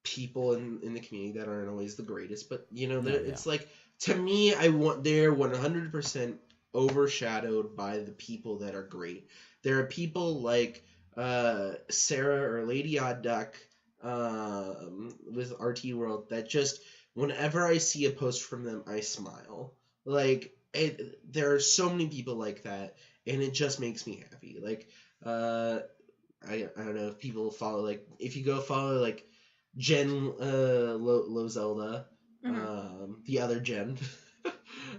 people in the community that aren't always the greatest, but you know, it's like, to me, they're 100% overshadowed by the people that are great. There are people like Sarah or Lady Odd Duck with RT World that just, whenever I see a post from them, I smile. Like, there are so many people like that, and it just makes me happy. Like, I don't know if people follow, like, if you go follow like Gen Zelda, the other Gen,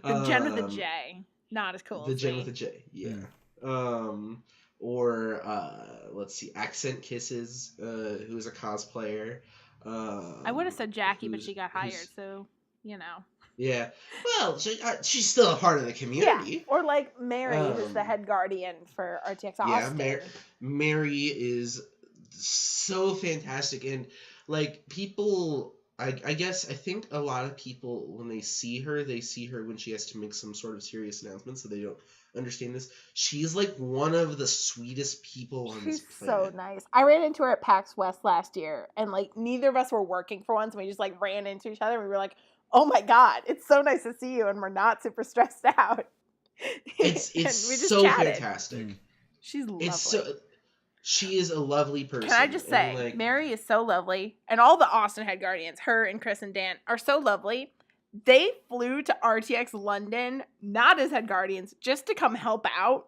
the Gen with a J, not as cool. The as Gen me. with a J, yeah. Or let's see, Accent Kisses, who's a cosplayer. I would have said Jackie, but she got hired, so you know. Yeah, well, she's still a part of the community. Yeah, or like Mary, who's the head guardian for RTX Austin. Yeah, Mary is so fantastic, and like people, I think a lot of people, when they see her when she has to make some sort of serious announcement, so they don't understand this. She's like one of the sweetest people on this planet. So nice. I ran into her at PAX West last year, and like neither of us were working for once, and we just like ran into each other, and we were like, "Oh my god, it's so nice to see you," and we're not super stressed out. It's so chatted. Fantastic. She's lovely. She is a lovely person. Can I just say, like, Mary is so lovely, and all the Austin head guardians, her and Chris and Dan, are so lovely. They flew to RTX London, not as head guardians, just to come help out.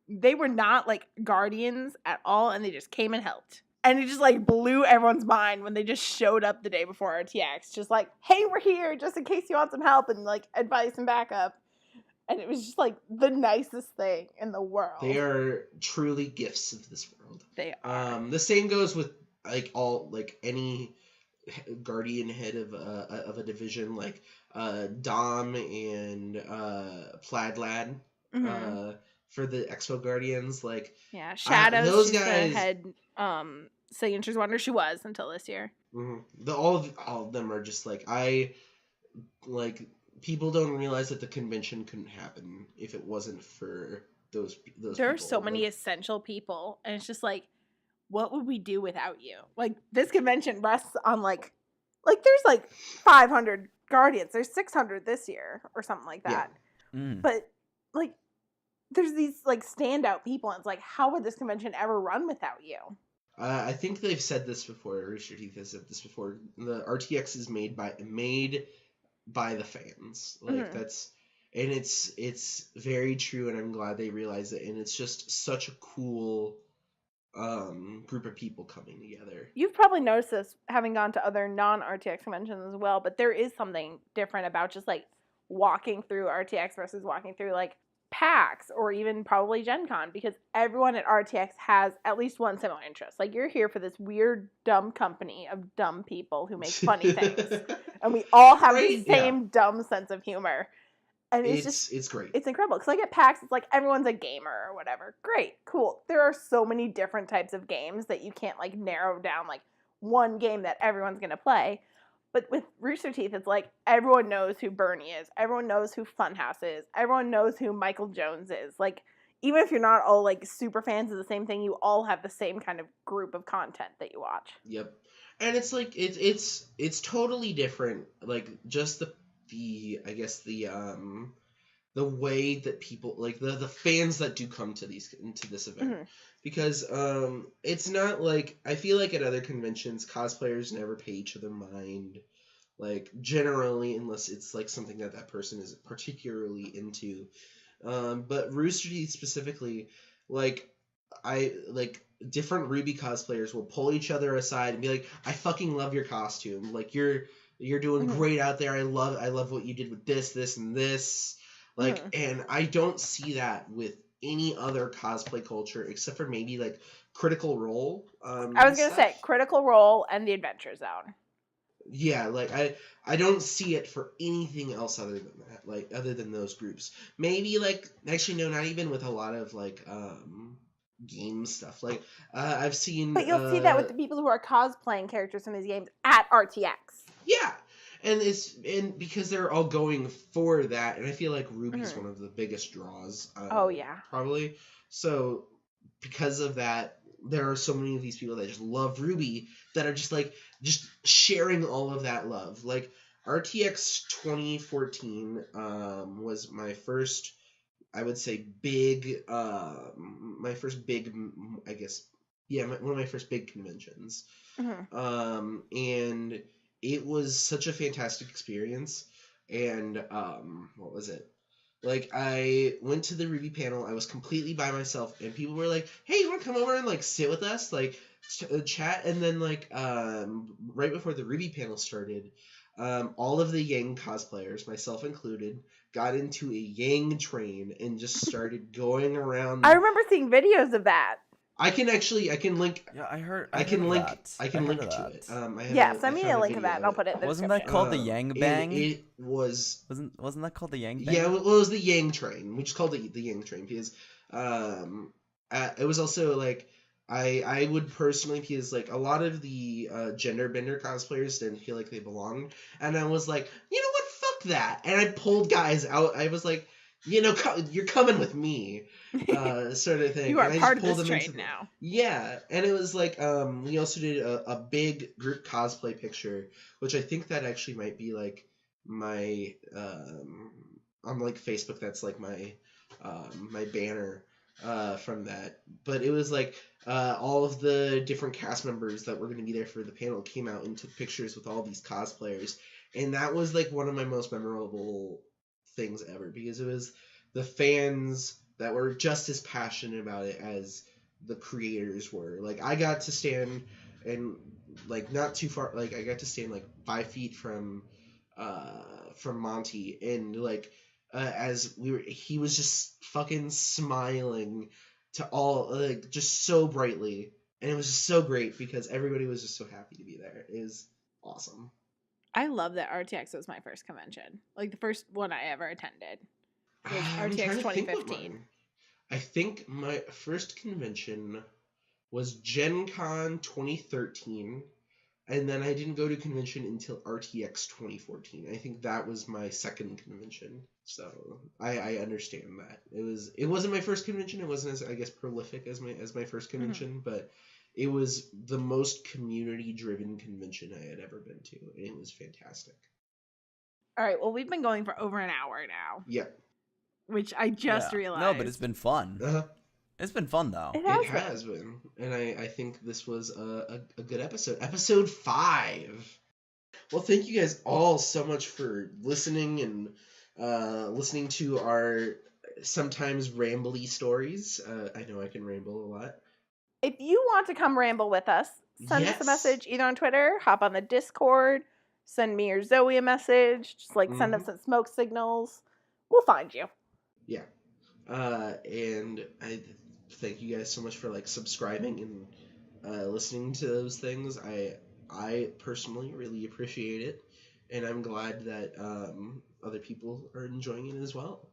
They were not like guardians at all, and they just came and helped. And it just like blew everyone's mind when they just showed up the day before RTX, just like, "Hey, we're here just in case you want some help and like advice and backup." And it was just like the nicest thing in the world. They are truly gifts of this world. They are. The same goes with like any guardian head of a division, like Dom and Plaid Lad for the Expo Guardians. Like, yeah, Shadows. Those guys. The head Signatures Wonder. She was until this year. All of them are just like, people don't realize that the convention couldn't happen if it wasn't for those there are so many essential people, and it's just like, what would we do without you? Like, this convention rests on like there's like 500 guardians. There's 600 this year or something like that. But like, there's these like standout people, and it's like, how would this convention ever run without you? I think they've said this before. Rooster Teeth has said this before. The RTX is made by the fans. Like that's, and it's very true, and I'm glad they realize it. And it's just such a cool group of people coming together. You've probably noticed this having gone to other non-RTX conventions as well, but there is something different about just like walking through RTX versus walking through like PAX or even probably Gen Con, because everyone at RTX has at least one similar interest. Like, you're here for this weird, dumb company of dumb people who make funny things. And we all have the same dumb sense of humor. And it's great. It's incredible. Because like at PAX, it's like everyone's a gamer or whatever. Great, cool. There are so many different types of games that you can't like narrow down like one game that everyone's going to play. But with Rooster Teeth, it's like everyone knows who Bernie is. Everyone knows who Funhouse is. Everyone knows who Michael Jones is. Like, even if you're not all like super fans of the same thing, you all have the same kind of group of content that you watch. Yep. And it's like it's totally different. Like, just the I guess the way that people, like the fans that do come to this event, because it's not like, I feel like at other conventions cosplayers never pay each other mind, like generally, unless it's like something that person is particularly into, but Rooster Teeth specifically, like different Ruby cosplayers will pull each other aside and be like, I fucking love your costume, like you're doing great out there, I love what you did with this and this. Like, and I don't see that with any other cosplay culture except for maybe like Critical Role. I was gonna say Critical Role and the Adventure Zone. Yeah, like I don't see it for anything else other than that. Like, other than those groups, maybe like, actually no, not even with a lot of like game stuff. Like I've seen, but you'll see that with the people who are cosplaying characters from these games at RTX. Yeah. And because they're all going for that, and I feel like Ruby's one of the biggest draws. Probably. So because of that, there are so many of these people that just love Ruby that are just sharing all of that love. Like, RTX 2014 was my first, I would say, big, my first big, I guess, one of my first big conventions. And it was such a fantastic experience, and what was it? Like, I went to the Ruby panel, I was completely by myself, and people were like, hey, you want to come over and, like, sit with us, like, chat? And then, like, right before the Ruby panel started, all of the Yang cosplayers, myself included, got into a Yang train and just started going around. I remember seeing videos of that. I can link. Yeah, I can link to it. Send me a link of that, and I'll put it in the Wasn't that called the Yang Bang? It was. Wasn't that called the Yang Bang? Yeah, well, it was the Yang train. We just called it the Yang train because it was also like, I would personally, because like a lot of the gender bender cosplayers didn't feel like they belonged, and I was like, you know what, fuck that, and I pulled guys out. I was like, you know, you're coming with me, sort of thing. You are and I part just of this train now. Yeah, and it was like, we also did a big group cosplay picture, which I think that actually might be like my, on like Facebook, that's like my, my banner, from that. But it was like, all of the different cast members that were going to be there for the panel came out and took pictures with all these cosplayers, and that was like one of my most memorable things ever, because it was the fans that were just as passionate about it as the creators were. Like, I got to stand and like not too far, like I got to stand like 5 feet from Monty, and like as he was just fucking smiling to all, like, just so brightly, and it was just so great because everybody was just so happy to be there. It was awesome. I love that RTX was my first convention. Like, the first one I ever attended was RTX 2015. I think my first convention was Gen Con 2013, and then I didn't go to convention until RTX 2014. I think that was my second convention. So I understand that. It wasn't my first convention. It wasn't as, I guess, prolific as my first convention, but it was the most community-driven convention I had ever been to, and it was fantastic. All right, well, we've been going for over an hour now. Yep. which I just realized. No, but it's been fun. Uh-huh. It's been fun though. It It has has been. And I think this was a good episode. Episode 5. Well, thank you guys all so much for listening and listening to our sometimes rambly stories. I know I can ramble a lot. If you want to come ramble with us, send us a Yes. message either on Twitter, hop on the Discord, send me or Zoe a message, just like send us some smoke signals. We'll find you. Yeah. And I thank you guys so much for like subscribing and listening to those things. I personally really appreciate it, and I'm glad that other people are enjoying it as well.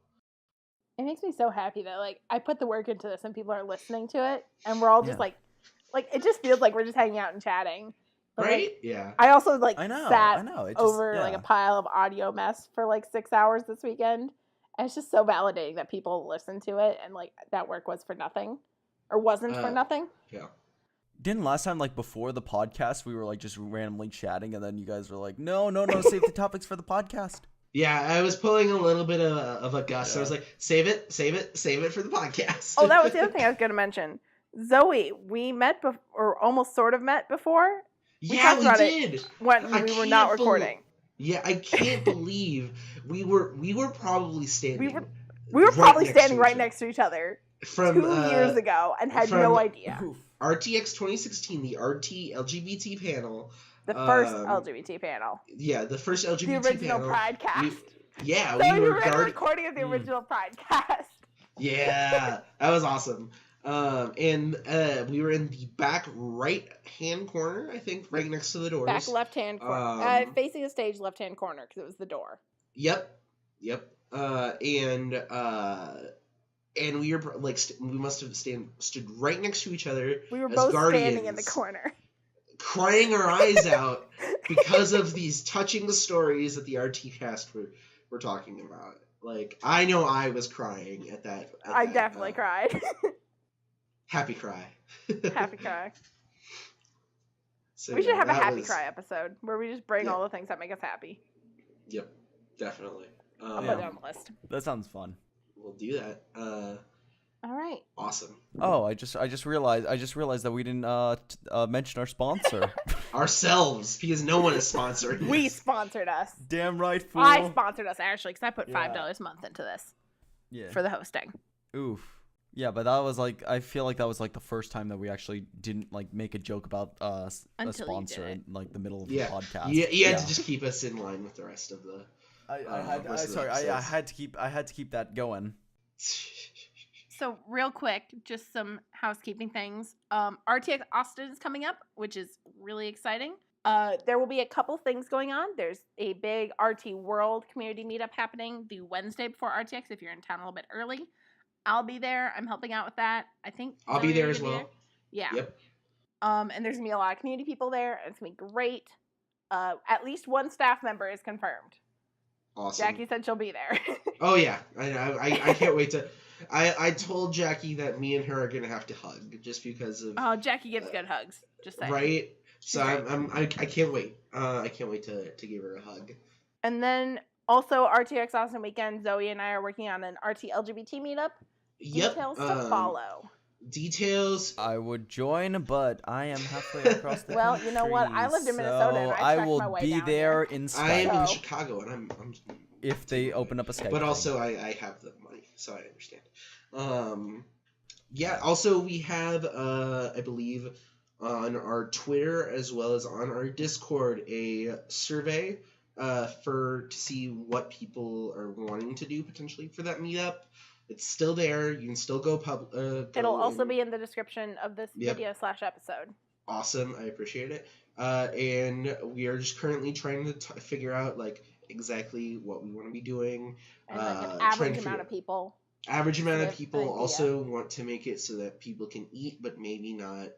It makes me so happy that like I put the work into this and people are listening to it, and we're all just like it just feels like we're just hanging out and chatting. But, Right? like, Yeah. I also like I know. sat It just, over like a pile of audio mess for like 6 hours this weekend. And it's just so validating that people listen to it and like that work was for nothing or wasn't for nothing. Yeah. Didn't last time, like, before the podcast, we were, like, just randomly chatting, and then you guys were like, no, save the topics for the podcast. Yeah, I was pulling a little bit of a Gus. Yeah. I was like, save it for the podcast. Oh, that was the other thing I was going to mention. Zoe, we met or almost sort of met before. We did. When we were not recording. Yeah, I can't believe we were probably standing. We were probably standing right next to each other from 2 years ago and had no idea. RTX 2016, the RT LGBT panel. The first LGBT panel. Yeah, the first LGBT panel. The original Pridecast. We were recording of the original Pridecast. Yeah, that was awesome. And we were in the back right-hand corner, I think, right next to the doors. Back left-hand corner. Facing the stage left-hand corner, because it was the door. Yep. And we were like, we must have stood right next to each other. We were both standing in the corner, crying our eyes out because of these touching stories that the RTcast were talking about. Like, I know I was crying at that. I definitely cried. Happy cry. Happy cry. So, we should have a happy cry episode where we just bring all the things that make us happy. Yep, definitely. I'll put it on the list. That sounds fun. We'll do that. All right. Awesome. Oh, I just realized that we didn't mention our sponsor. Ourselves, because no one is sponsoring. We sponsored us. Damn right, fool. I sponsored us actually, because I put $5 a month into this. Yeah. For the hosting. Oof. Yeah, but that was like, I feel like that was like the first time that we actually didn't like make a joke about a sponsor in like the middle of the podcast. Yeah, you had to just keep us in line with the rest of the. I had to keep that going. So real quick, just some housekeeping things. RTX Austin is coming up, which is really exciting. There will be a couple things going on. There's a big RT World community meetup happening the Wednesday before RTX if you're in town a little bit early. I'll be there. I'm helping out with that. I think I'll be there as well. Yeah. Yep. And there's gonna be a lot of community people there, and it's gonna be great. At least one staff member is confirmed. Awesome. Jackie said she'll be there. Oh yeah, I can't wait to. I told Jackie that me and her are gonna have to hug just because of. Oh, Jackie gives good hugs. Just saying. Right. So I can't wait. I can't wait to give her a hug. And then also RTX Austin weekend, Zoe and I are working on an RT LGBT meetup. Yep. Details to follow. Details. I would join, but I am halfway across the Well, you know what? I lived in Minnesota, and I trekked my way down will be there here. in Skype. I am in Chicago, and I'm if they open up a Skype. But also, I have the money, so I understand. Yeah. Also, we have, I believe, on our Twitter as well as on our Discord, a survey to see what people are wanting to do potentially for that meetup. It's still there. You can still go It'll also be in the description of this video/episode. Awesome. I appreciate it. And we are just currently trying to figure out like exactly what we want to be doing. And like an average amount of people. Average amount of people. Also want to make it so that people can eat, but maybe not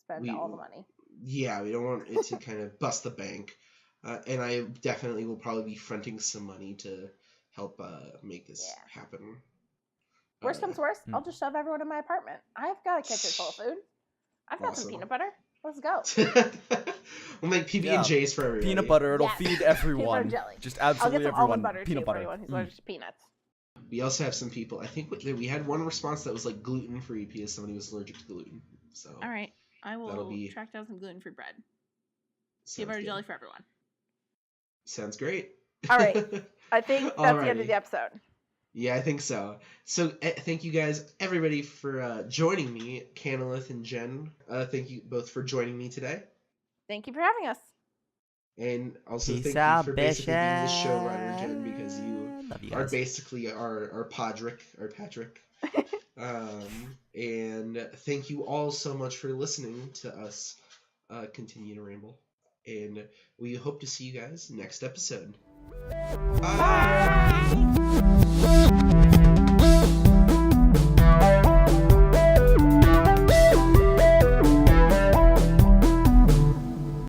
spend all the money. Yeah, we don't want it to kind of bust the bank. And I definitely will probably be fronting some money to help make this happen. Worst comes worst, I'll just shove everyone in my apartment. I've got a kitchen full of food. I've got some peanut butter. Let's go. We'll make PB&Js for everyone. Peanut butter, it'll feed everyone. Peanut butter jelly. Just absolutely I'll get some everyone. Almond butter peanut too butter. For anyone who's allergic to peanuts. we also have some people. I think we had one response that was like gluten-free because somebody was allergic to gluten. So All right. I will that'll be track down some gluten-free bread. sounds Peanut butter good. jelly for everyone. Sounds great. All right. I think that's the end of Alrighty. the episode. Yeah, I think so. So thank you guys, everybody, for joining me, Kanalith and Jen. Thank you both for joining me today. Thank you for having us. And also Peace thank out, you for basically being the showrunner, bitches. Jen, because you Love you are guys. basically our Patrick. And thank you all so much for listening to us continue to ramble. And we hope to see you guys next episode. Bye! Bye.